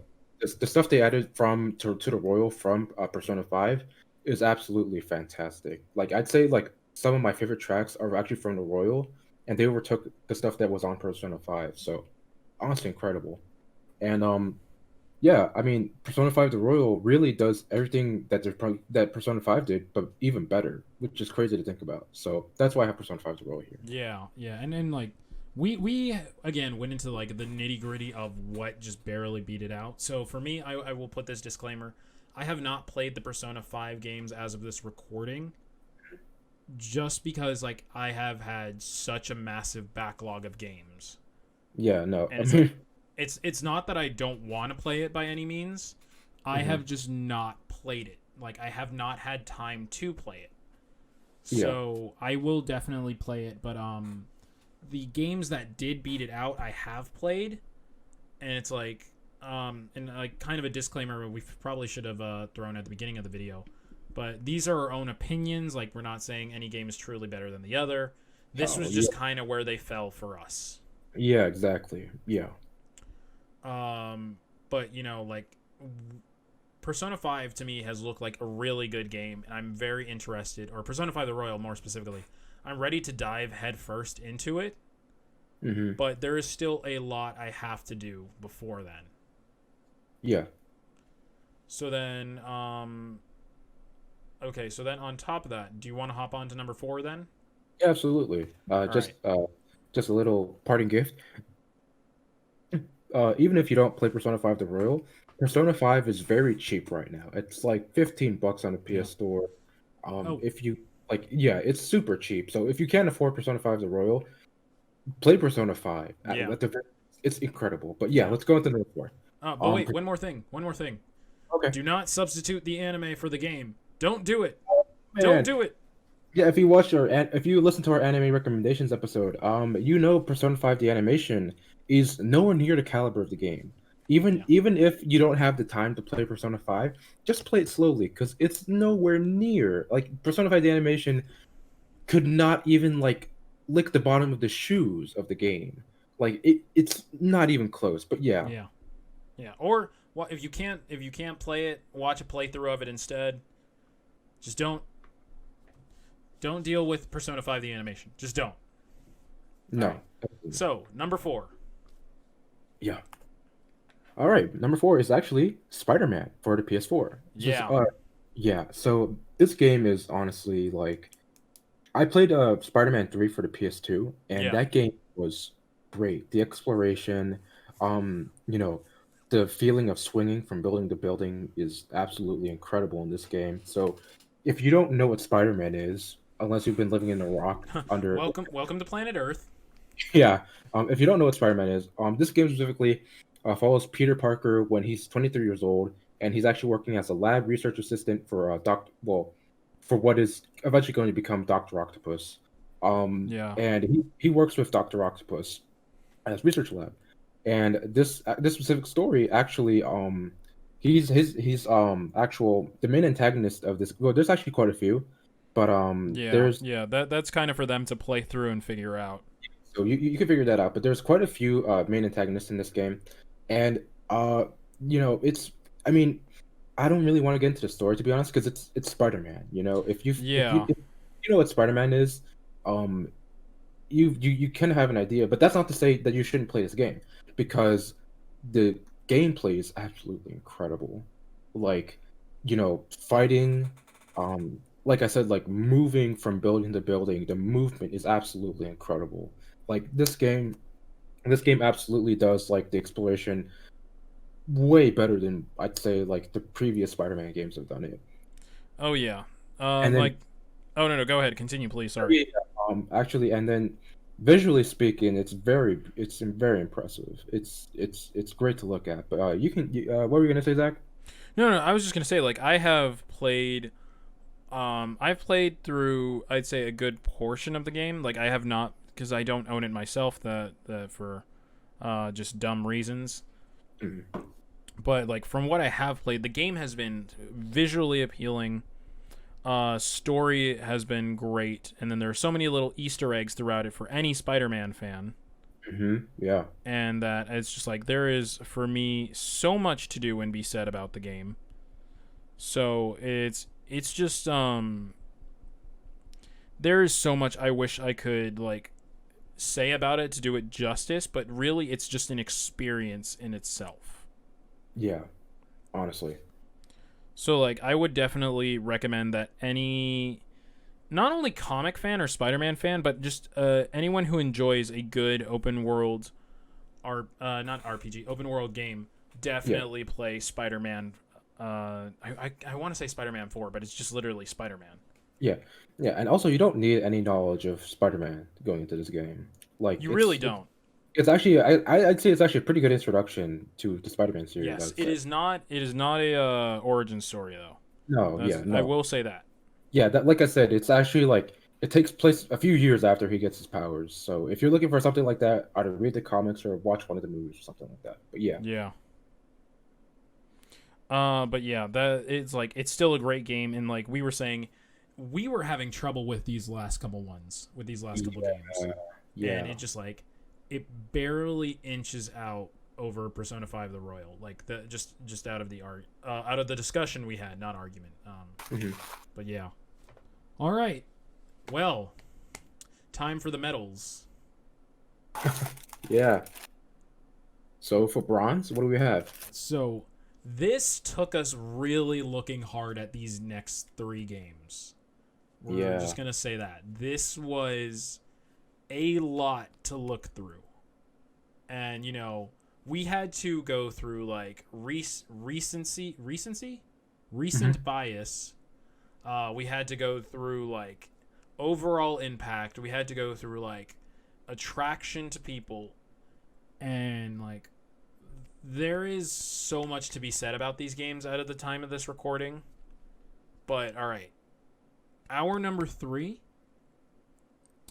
the stuff they added to the Royal from Persona 5 is absolutely fantastic. Like I'd say like some of my favorite tracks are actually from the Royal, and they overtook the stuff that was on Persona 5. So honestly incredible. And yeah, I mean Persona 5 the Royal really does everything that Persona 5 did, but even better, which is crazy to think about. So that's why I have Persona 5 the Royal here. Yeah, yeah, and then like we again went into like the nitty gritty of what just barely beat it out. So for me, I will put this disclaimer: I have not played the Persona 5 games as of this recording, just because like I have had such a massive backlog of games. Yeah, no. And it's like it's not that I don't want to play it by any means. I Hmm. have just not played it. Like I have not had time to play it. Yeah. So I will definitely play it, but the games that did beat it out I have played, and it's like and like kind of a disclaimer we probably should have thrown at the beginning of the video, but these are our own opinions. Like we're not saying any game is truly better than the other. This Oh, was yeah. just kind of where they fell for us. Yeah, exactly. Yeah. But you know, like Persona 5 to me has looked like a really good game, and I'm very interested, or Persona 5 the Royal more specifically. I'm ready to dive headfirst into it, Hmm. but there is still a lot I have to do before then. Yeah. So then, okay, so then on top of that, do you want to hop on to number 4 then? Yeah, absolutely. All right. Just a little parting gift. Even if you don't play Persona 5 The Royal, Persona 5 is very cheap right now. It's like $15 on the Yeah. PS Store. Oh, If you like, yeah, it's super cheap. So if you can't afford Persona 5 The Royal, play Persona 5. yeah. It's incredible. But yeah, Yeah. let's go into number 4. But Um, wait, one more thing. One more thing. okay, Do not substitute the anime for the game. Don't do it. Don't man. do it. Yeah, if you listen to our anime recommendations episode, Persona 5 the animation is nowhere near the caliber of the game. Even Yeah. even if you don't have the time to play Persona 5, just play it slowly because it's nowhere near like Persona 5 the animation could not even like lick the bottom of the shoes of the game. Like it's not even close. But yeah. Yeah. Yeah. Or what if you can't play it, watch a playthrough of it instead. Just don't deal with Persona 5 the animation. Just don't. All No. right. So, number 4. Yeah. All right, number 4 is actually Spider-Man for the PS4. Yeah. Yeah, so this game is honestly like I played Spider-Man 3 for the PS2, and Yeah. that game was great. The exploration, you know, the feeling of swinging from building to building is absolutely incredible in this game. So, if you don't know what Spider-Man is, unless you've been living in a rock under, Welcome to Planet Earth. yeah, if you don't know what Spider-Man is, this game specifically follows Peter Parker when he's 23 years old, and he's actually working as a lab research assistant for for what is eventually going to become Doctor Octopus. Yeah. And he works with Doctor Octopus at his research lab. And this specific story actually, he's actual the main antagonist of this. Well, there's actually quite a few, but Yeah. there's Yeah. That's kind of for them to play through and figure out. so you can figure that out. But there's quite a few main antagonists in this game, and uh, it's I mean I don't really want to get into the story to be honest because it's Spider-Man. Yeah. If you know what Spider-Man is, um, you can have an idea, but that's not to say that you shouldn't play this game because the gameplay is absolutely incredible. Like, fighting, like I said, like moving from building to building, the movement is absolutely incredible. Like this game absolutely does like the exploration way better than I'd say like the previous Spider-Man games have done it. Oh yeah. And then Like oh no, go ahead. Continue, please. Sorry. yeah, actually, and then visually speaking, it's very impressive. It's great to look at. But what were you gonna say, Zach? No, I was just going to say like I've played through I'd say a good portion of the game. Like I have not because I don't own it myself that for just dumb reasons. Mhm. But like from what I have played, the game has been visually appealing. Story has been great, and then there are so many little Easter eggs throughout it for any Spider-Man fan, Yeah. and that it's just like there is for me so much to do and be said about the game. So it's just there is so much I wish I could like say about it to do it justice, but really it's just an experience in itself. Yeah. Honestly. So like I would definitely recommend that any not only comic fan or Spider-Man fan, but just anyone who enjoys a good open world not RPG, open world game Yeah. definitely play Spider-Man I want to say Spider-Man 4, but it's just literally Spider-Man. Yeah, yeah, and also you don't need any knowledge of Spider-Man going into this game. Like You really don't. it's actually I'd say it's actually a pretty good introduction to the Spider-Man series. Yes, I'd it say. is not. It is not a origin story though. No, That's, yeah, I no, will say that. yeah. That like I said, it's actually like it takes place a few years after he gets his powers. So if you're looking for something like that, either read the comics or watch one of the movies or something like that. But yeah, Yeah. But yeah, that it's like it's still a great game, and like we were saying, we were having trouble with these last couple ones, with these last couple games, yeah, and yeah. it just like it barely inches out over Persona 5 the Royal, like the just out of the out of the discussion we had, not argument. Mhm. But yeah. All right. Well, time for the medals. Yeah. So for bronze, what do we have? So this took us really looking hard at these next three games. We're just Yeah. gonna say that this was a lot to look through, and we had to go through like recent Mhm. bias. We had to go through like overall impact. We had to go through like attraction to people, and like there is so much to be said about these games out of the time of this recording. But all right, our number three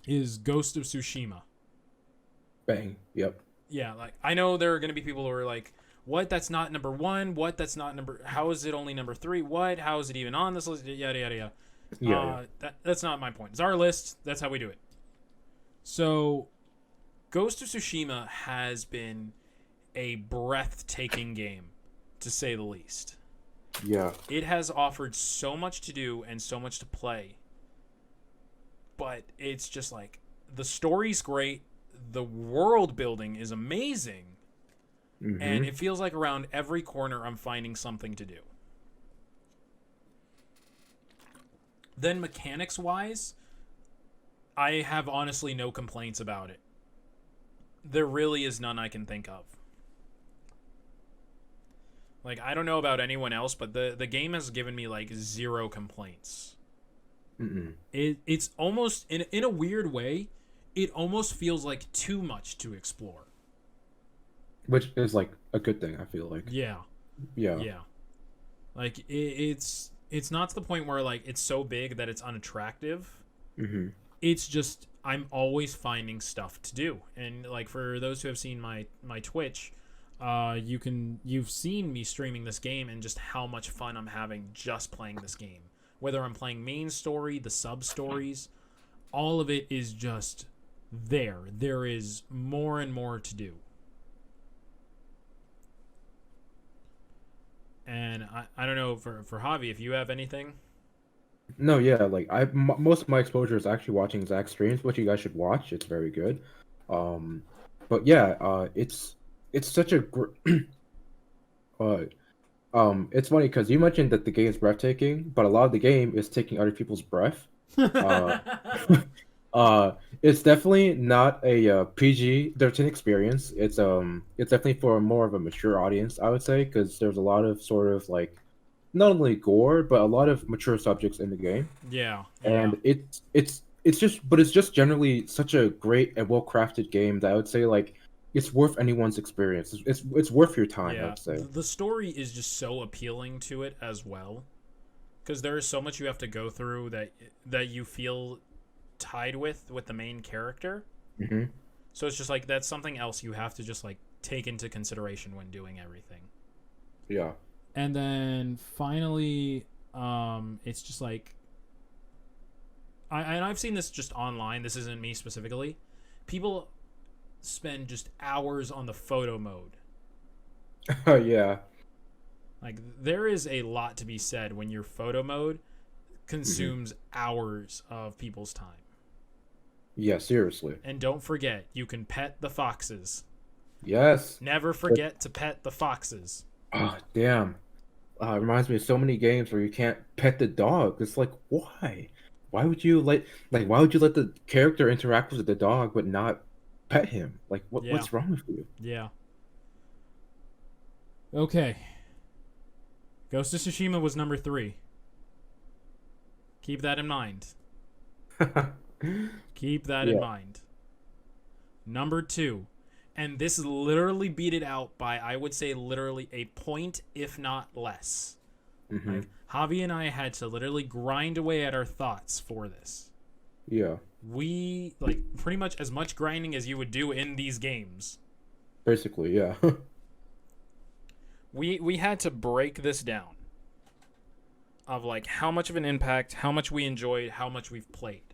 is Ghost of Tsushima. Bang. Yep. Yeah, like I know there are going to be people who are like, "What? That's not number one. What? That's not number. How is it only number three? What? How is it even on this list? Yada yada yada." Yeah, yeah. That's not my point. It's our list. That's how we do it. So, Ghost of Tsushima has been a breathtaking game, to say the least. Yeah. It has offered so much to do and so much to play, but it's just like the story's great, the world building is amazing, and Mm-hmm. it feels like around every corner I'm finding something to do. Then mechanics wise, I have honestly no complaints about it. There really is none I can think of. Like I don't know about anyone else, but the game has given me like zero complaints. Mm-mm. It's almost in a weird way, it almost feels like too much to explore. Which is like a good thing, I feel like. Yeah, Yeah. yeah. Like it's not to the point where like it's so big that it's unattractive. Mm-hmm. It's just I'm always finding stuff to do, and like for those who have seen my Twitch, you've seen me streaming this game and just how much fun I'm having just playing this game. Whether I'm playing main story, the sub stories, all of it is just there. There is more and more to do. And I don't know for Javi if you have anything. No, yeah, like most of my exposure is actually watching Zach streams, which you guys should watch. It's very good. Um, but yeah, it's such a uh, it's funny because you mentioned that the game is breathtaking, but a lot of the game is taking other people's breath. Uh, uh, it's definitely not a PG-13 experience. It's definitely for more of a mature audience, I would say, because there's a lot of sort of like not only gore, but a lot of mature subjects in the game. Yeah, yeah, And it's just generally such a great and well-crafted game that I would say like it's worth anyone's experience. It's worth your time, I yeah. would say. The story is just so appealing to it as well, because there is so much you have to go through that you feel tied with the main character. Hmm. So it's just like that's something else you have to just like take into consideration when doing everything. Yeah. And then finally, it's just like I've seen this just online. This isn't me specifically. People spend just hours on the photo mode. Yeah. Like there is a lot to be said when your photo mode Hmm. consumes hours of people's time. Yeah, seriously. And don't forget, you can pet the foxes. Yes. Never forget to pet the foxes. Oh, damn. It reminds me of so many games where you can't pet the dog. It's like, why? Why would you let the character interact with the dog but not pet him? Like, Yeah, what's wrong with you? yeah. Okay. Ghost of Tsushima was number 3. Keep that in mind. Keep that in Yeah. mind. Number 2. And this literally beat it out by, I would say, literally a point, if not less. Mm-hmm. Like, Javi and I had to literally grind away at our thoughts for this. Yeah. We, like, pretty much as much grinding as you would do in these games. Basically, yeah. We had to break this down of, like, how much of an impact, how much we enjoyed, how much we've played.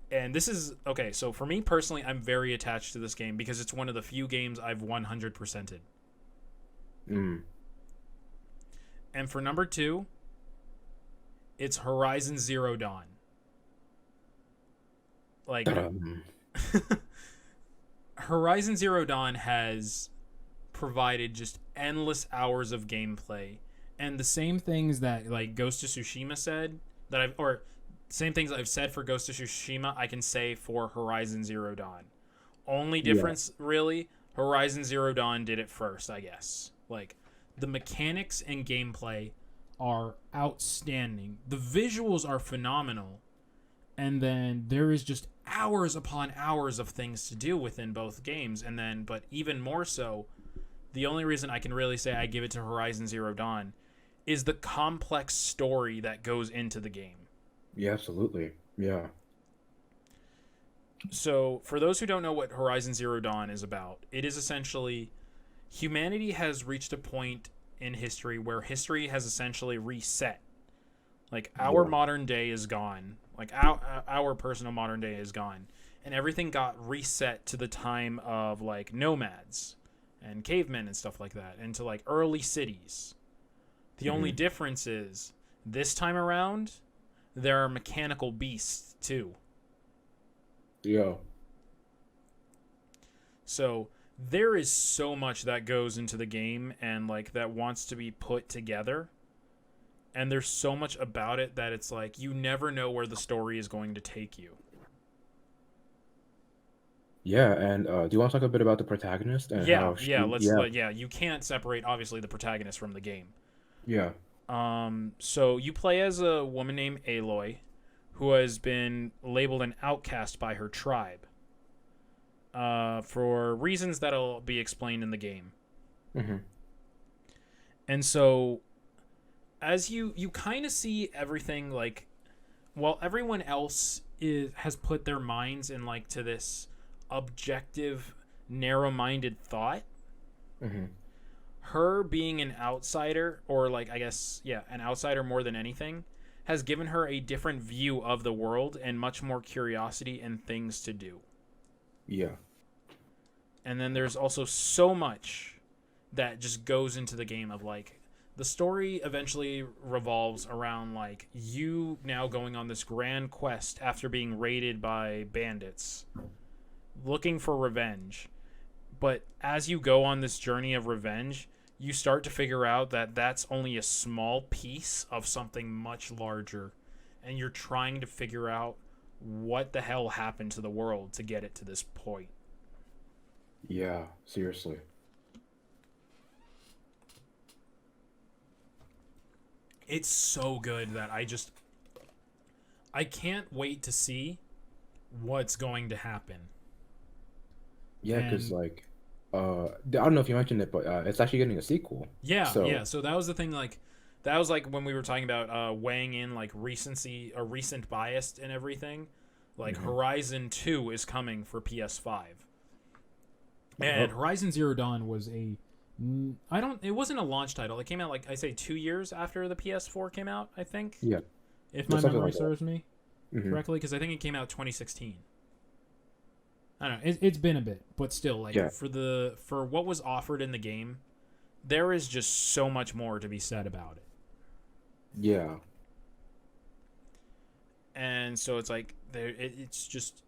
And this is, okay, so for me personally, I'm very attached to this game because it's one of the few games I've 100%ed. Mm. And for number 2, it's Horizon Zero Dawn. Like, Horizon Zero Dawn has provided just endless hours of gameplay. And the same things that, like, Ghost of Tsushima said, same things I've said for Ghost of Tsushima, I can say for Horizon Zero Dawn. Only Yeah. difference, really, Horizon Zero Dawn did it first, I guess. Like, the mechanics and gameplay are outstanding. The visuals are phenomenal. And then there is just hours upon hours of things to do within both games. And then, but even more so, the only reason I can really say I give it to Horizon Zero Dawn is the complex story that goes into the game. Yeah, absolutely. Yeah. So, for those who don't know what Horizon Zero Dawn is about, it is essentially humanity has reached a point in history where history has essentially reset. Like, our Yeah. modern day is gone. Like, our personal modern day is gone. And everything got reset to the time of, like, nomads and cavemen and stuff like that, into, like, early cities. The only Mm-hmm. difference is, this time around, there are mechanical beasts, too. Yeah. So there is so much that goes into the game and, like, that wants to be put together. And there's so much about it that it's like you never know where the story is going to take you. Yeah, and do you want to talk a bit about the protagonist and Yeah, how yeah, she? Yeah. yeah, you can't separate obviously the protagonist from the game. Yeah. So you play as a woman named Aloy who has been labeled an outcast by her tribe. For reasons that'll be explained in the game. Mm-hmm. And so as you kind of see everything, like, while everyone else has put their minds in, like, to this objective narrow-minded thought, Mm-hmm. her being an outsider, or, like, I guess, yeah, an outsider more than anything, has given her a different view of the world and much more curiosity and things to do. Yeah. And then there's also so much that just goes into the game of, like, the story eventually revolves around, like, you now going on this grand quest after being raided by bandits, looking for revenge. But as you go on this journey of revenge, you start to figure out that that's only a small piece of something much larger. And you're trying to figure out what the hell happened to the world to get it to this point. Yeah. Seriously. It's so good that I can't wait to see what's going to happen. Yeah, because And like, I don't know if you mentioned it, but it's actually getting a sequel. yeah, So. yeah. So that was the thing. Like, that was like when we were talking about weighing in, like, recency or recent bias and everything. Like, Mm-hmm. Horizon 2 is coming for PS5, and Oh. Horizon Zero Dawn was it wasn't a launch title. It came out, like, I say 2 years after the PS4 came out, I think, Yeah. if Yeah, my something memory like that. serves me Mm-hmm. correctly, because I think it came out 2016. I don't know. It's been a bit, but still, like, Yeah. for what was offered in the game, there is just so much more to be said about it. Yeah. And so it's like it's just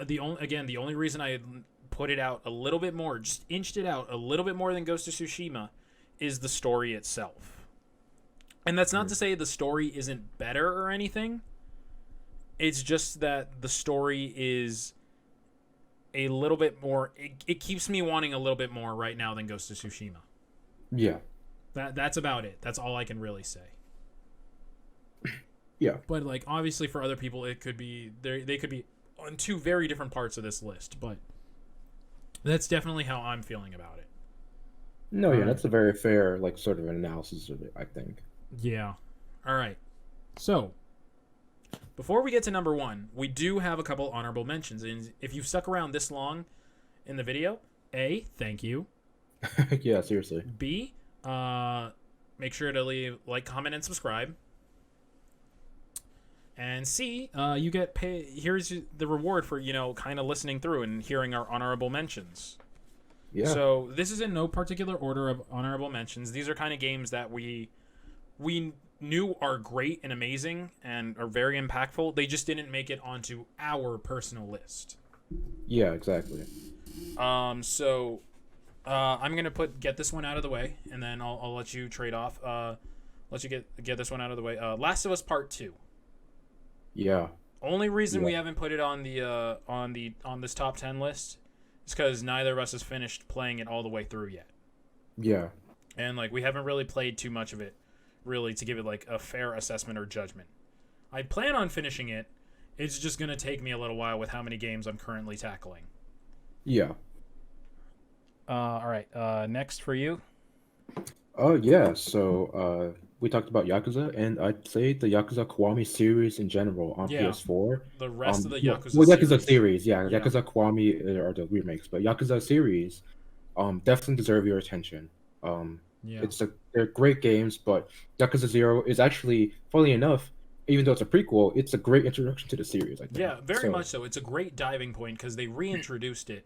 the only reason I put it out a little bit more, just inched it out a little bit more than Ghost of Tsushima, is the story itself. And that's not to say the story isn't better or anything. It's just that the story is a little bit more. It keeps me wanting a little bit more right now than Ghost of Tsushima. Yeah. That's about it. That's all I can really say. Yeah. But like obviously for other people it could be they could be on two very different parts of this list, but that's definitely how I'm feeling about it. No, All yeah, right. that's a very fair like sort of analysis of it, I think. Yeah. All right. So, before we get to number 1, we do have a couple honorable mentions, and if you've stuck around this long in the video, A, thank you. Yeah, seriously. B, make sure to leave like, comment, and subscribe. And C, you get pay. Here's the reward for kind of listening through and hearing our honorable mentions. Yeah. So this is in no particular order of honorable mentions. These are kind of games that we knew are great and amazing and are very impactful. They just didn't make it onto our personal list. Yeah, exactly. So I'm gonna get this one out of the way, and then I'll let you trade off. Let you get this one out of the way. Last of Us Part 2. Yeah. Only reason Yeah. we haven't put it on this top 10 list is because neither of us has finished playing it all the way through yet, Yeah. and like we haven't really played too much of it, really, to give it like a fair assessment or judgment. I plan on finishing it. It's just gonna take me a little while with how many games I'm currently tackling. Yeah. All right. Next for you. Oh yeah, so we talked about Yakuza, and I'd say the Yakuza Kiwami series in general on Yeah, PS4. the rest of the Well, Yakuza well, Yakuza series. series, yeah, Yeah, Yakuza Kiwami are the remakes, but Yakuza series, definitely deserve your attention. Um, yeah, they're great games, but Yakuza Zero is actually, funny enough, even though it's a prequel, it's a great introduction to the series, I think. yeah. Very So much so. It's a great diving point because they reintroduced it.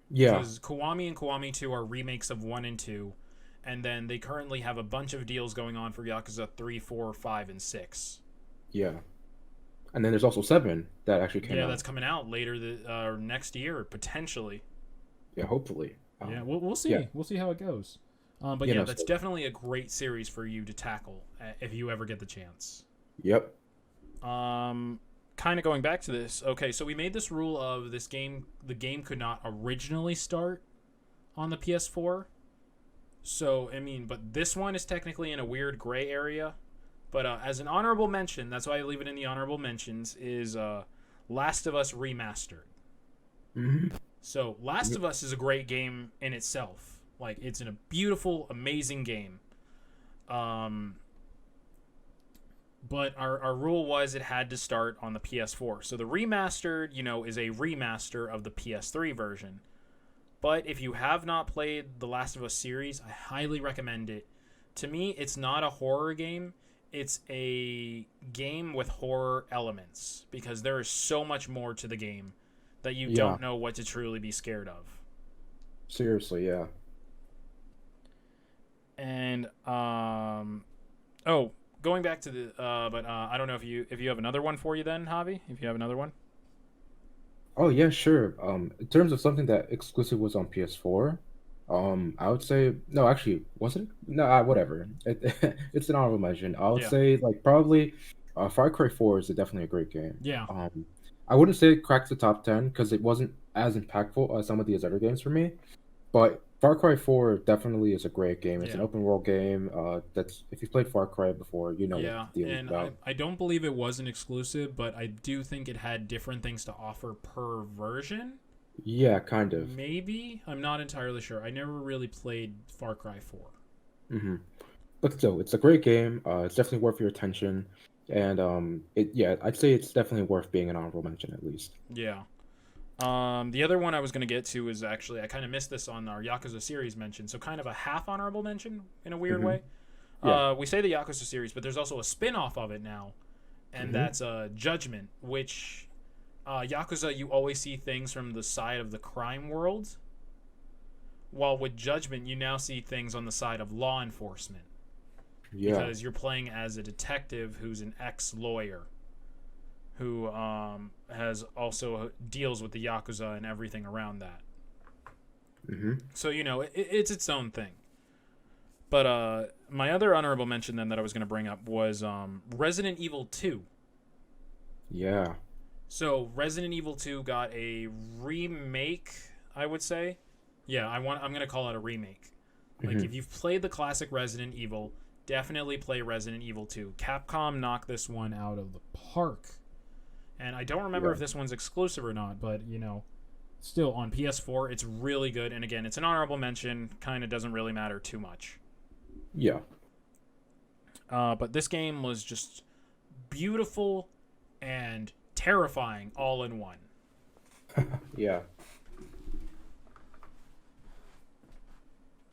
yeah, Because Kiwami and Kiwami 2 are remakes of 1 and 2, and then they currently have a bunch of deals going on for Yakuza 3, 4, 5, and 6. yeah, and then there's also Seven that actually came Yeah, that's out. coming out later next year potentially. Yeah, hopefully. Yeah, we'll Yeah, see. We'll see how it goes. But you yeah, know, that's so definitely a great series for you to tackle if you ever get the chance. yep. Um, Kind of going back to this. Okay, so we made this rule of this game. The game could not originally start on the PS4. So I mean, but this one is technically in a weird gray area. But as an honorable mention, that's why I leave it in the honorable mentions. Is Last of Us Remastered. Hmm. So Last of Us is a great game in itself. Like it's a beautiful, amazing game. Um, but our rule was it had to start on the PS4. So the remastered, is a remaster of the PS3 version. But if you have not played the Last of Us series, I highly recommend it. To me, it's not a horror game. It's a game with horror elements because there is so much more to the game that you Yeah, don't know what to truly be scared of. seriously, yeah. And oh, going back to the but I don't know if you have another one for you then, Javi. If you have another one. Oh yeah, sure. In terms of something that exclusive was on PS4, I would say no. Actually, was it? No, whatever. It's an honorable mention. I would Yeah. say like probably, Far Cry 4 is definitely a great game. Yeah. I wouldn't say it cracked the top 10 because it wasn't as impactful as some of these other games for me. But Far Cry 4 definitely is a great game. It's an Yeah. open world game. That's if you've played Far Cry before, you know what Yeah, the deal is and about. I don't believe it was an exclusive, but I do think it had different things to offer per version. Yeah, kind of. Maybe. I'm not entirely sure. I never really played Far Cry 4. Hmm. But still, it's a great game. It's definitely worth your attention, and yeah, I'd say it's definitely worth being an honorable mention at least. Yeah. The other one I was going to get to is actually, I kind of missed this on our Yakuza series mention, so kind of a half honorable mention in a weird Hmm. way. Yeah. We say the Yakuza series, but there's also a spin off of it now, and Hmm. that's Judgment, which Yakuza, you always see things from the side of the crime world, while with Judgment, you now see things on the side of law enforcement Yeah. because you're playing as a detective who's an ex lawyer who has also deals with the Yakuza and everything around that. Hmm. So, it's its own thing. But my other honorable mention then that I was going to bring up was Resident Evil 2. Yeah. So Resident Evil 2 got a remake, I would say. Yeah, I'm going to call it a remake. Like, Hmm. if you've played the classic Resident Evil, definitely play Resident Evil 2. Capcom knocked this one out of the park. And I don't remember Yeah. if this one's exclusive or not, but, still on PS4, it's really good. And again, it's an honorable mention, kind of doesn't really matter too much. Yeah. But this game was just beautiful and terrifying all in one. Yeah.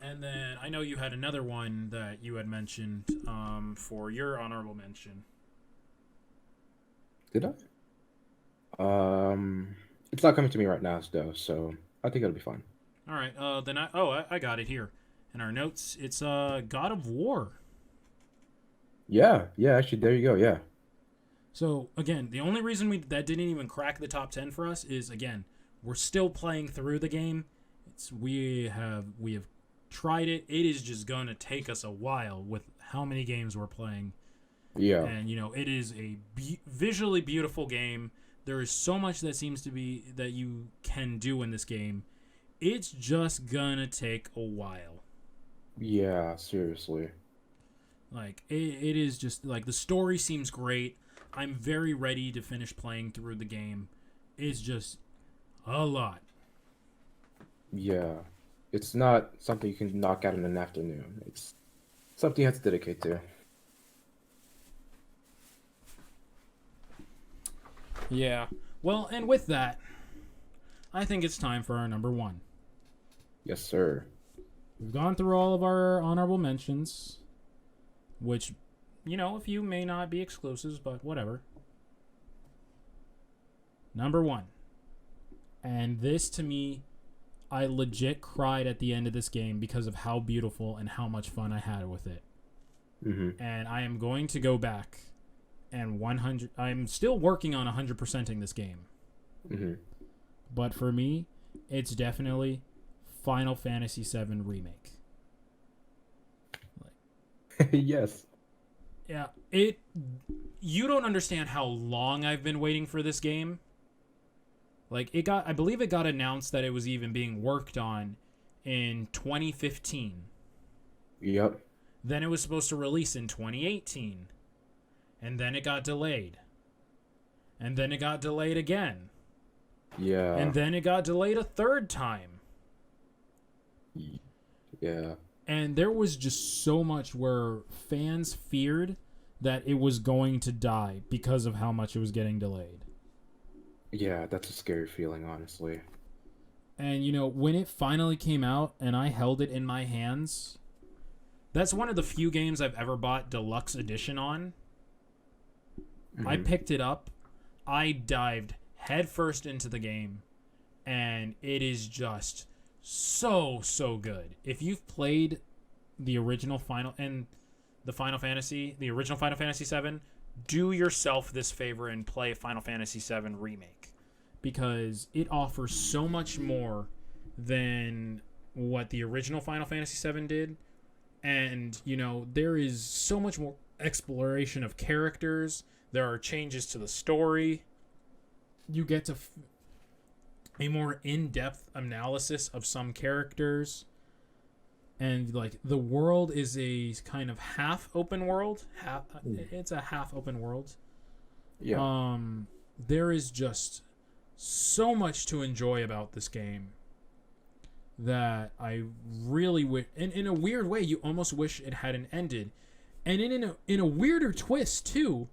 And then I know you had another one that you had mentioned for your honorable mention. Did I? It's not coming to me right now, though, so I think it'll be fine. All right. Then I got it here in our notes. It's God of War. Yeah. Yeah. Actually, there you go. Yeah. So again, the only reason that didn't even crack the top 10 for us is, again, we're still playing through the game. We have tried it. It is just going to take us a while with how many games we're playing. Yeah. And it is a visually beautiful game. There is so much that seems to be that you can do in this game. It's just gonna take a while. Yeah. Seriously. Like, it is just like, the story seems great. I'm very ready to finish playing through the game. It's just a lot. Yeah. It's not something you can knock out in an afternoon. It's something you have to dedicate to. Yeah. Well, and with that, I think it's time for our number one. Yes, sir. We've gone through all of our honorable mentions, which, a few may not be exclusives, but whatever. Number one. And this, to me, I legit cried at the end of this game because of how beautiful and how much fun I had with it. Hmm. And I am going to go back and I'm still working on 100%ing this game. Hmm. But for me, it's definitely Final Fantasy VII Remake. Yes. Yeah, you don't understand how long I've been waiting for this game. Like, I believe it got announced that it was even being worked on in 2015. Yep. Then it was supposed to release in 2018. And then it got delayed. And then it got delayed again. Yeah. And then it got delayed a third time. Yeah. And there was just so much where fans feared that it was going to die because of how much it was getting delayed. Yeah, that's a scary feeling, honestly. And, when it finally came out and I held it in my hands, that's one of the few games I've ever bought Deluxe Edition on. Mm-hmm. I picked it up. I dived headfirst into the game. And it is just so, so good. If you've played the original Final Fantasy VII, do yourself this favor and play Final Fantasy VII Remake, because it offers so much more than what the original Final Fantasy VII did. And, there is so much more exploration of characters. There are changes to the story. You get to a more in-depth analysis of some characters. And, like, the world is a kind of half open world. It's a half open world. Yeah. There is just so much to enjoy about this game that I really wish. And in a weird way, you almost wish it hadn't ended. And in a weirder twist too,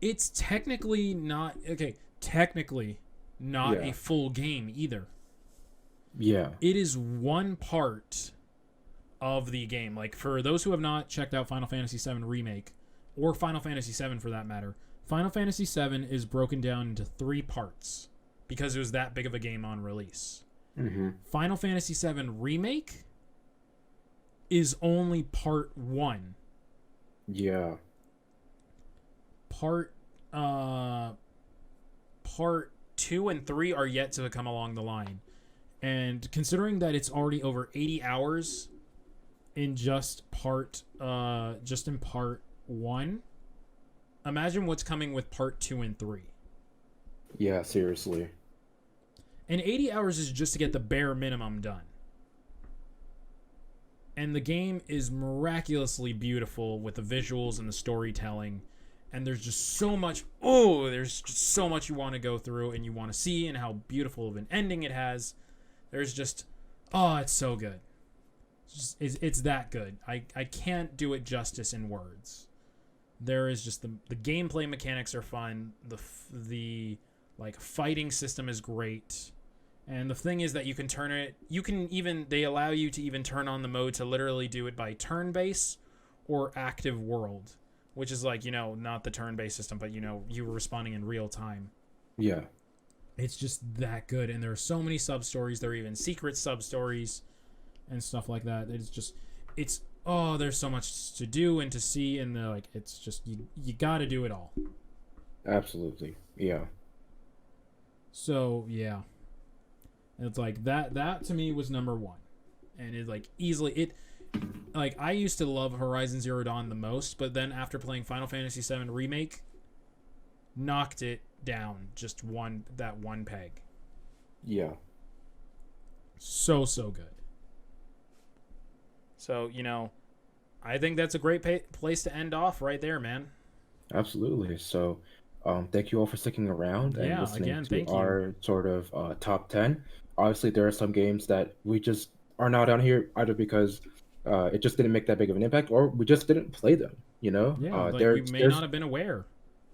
it's technically not Yeah. a full game either. Yeah. It is one part of the game. Like, for those who have not checked out Final Fantasy VII Remake, or Final Fantasy VII for that matter, Final Fantasy VII is broken down into 3 parts because it was that big of a game on release. Mm-hmm. Final Fantasy VII Remake is only part 1. Yeah. Part 2 and 3 are yet to come along the line. And considering that it's already over 80 hours in just in part 1, imagine what's coming with part 2 and 3. Yeah, seriously. And 80 hours is just to get the bare minimum done. And the game is miraculously beautiful with the visuals and the storytelling. And there's just so much, there's just so much you want to go through and you want to see, and how beautiful of an ending it has. There's just, it's so good. It's that good. I can't do it justice in words. There is just the gameplay mechanics are fun. The like fighting system is great. And the thing is that you can turn it, they allow you to even turn on the mode to literally do it by turn base or active world, which is like, not the turn based system, but you were responding in real time. Yeah. It's just that good. And there are so many sub stories. There are even secret sub stories and stuff like that. There's so much to do and to see. And it's just, you got to do it all. Absolutely. Yeah. So, yeah. It's like that to me was number one. And it I used to love Horizon Zero Dawn the most, but then after playing Final Fantasy VII Remake, knocked it down just one peg. Yeah. So good. So, I think that's a great place to end off right there, man. Absolutely. So, thank you all for sticking around and Yeah, listening again, to thank you. our sort of top 10. Obviously, there are some games that we just are not on here either because it just didn't make that big of an impact, or we just didn't play them. Yeah, we may not There's have been aware.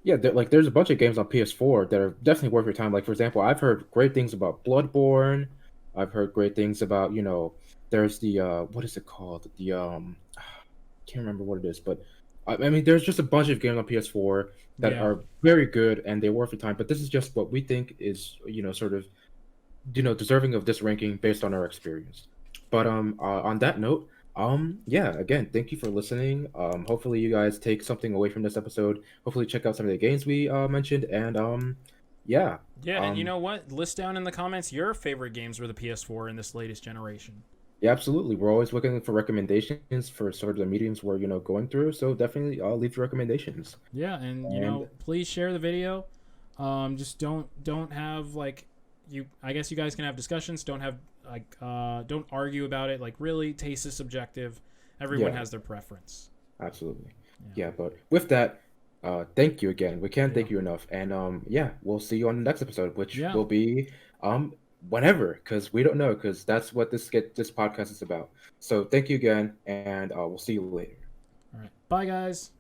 yeah, there's a bunch of games on PS4 that are definitely worth your time. Like for example, I've heard great things about Bloodborne. I've heard great things about there's the what is it called? The can't remember what it is, but I mean, there's just a bunch of games on PS4 that Yeah. are very good and they're worth your time. But this is just what we think is, sort of, deserving of this ranking based on our experience. But on that note, yeah, again, thank you for listening. Hopefully you guys take something away from this episode. Hopefully check out some of the games we mentioned, and yeah, Yeah, and you um, know what? List down in the comments your favorite games for the PS4 in this latest generation. yeah, absolutely. We're always looking for recommendations for sort of the mediums we're going through. So definitely, leave the recommendations. Yeah, and And please share the video. Just don't have you. I guess you guys can have discussions. Don't have don't argue about it. Like really, taste is subjective. Everyone yeah, has their preference. absolutely. Yeah. Yeah, but with that, thank you again. We can't Yeah. thank you enough. And yeah, we'll see you on the next episode, which Yeah. will be um whenever, because we don't know, because that's what this podcast is about. So thank you again, and we'll see you later. All right. Bye, guys.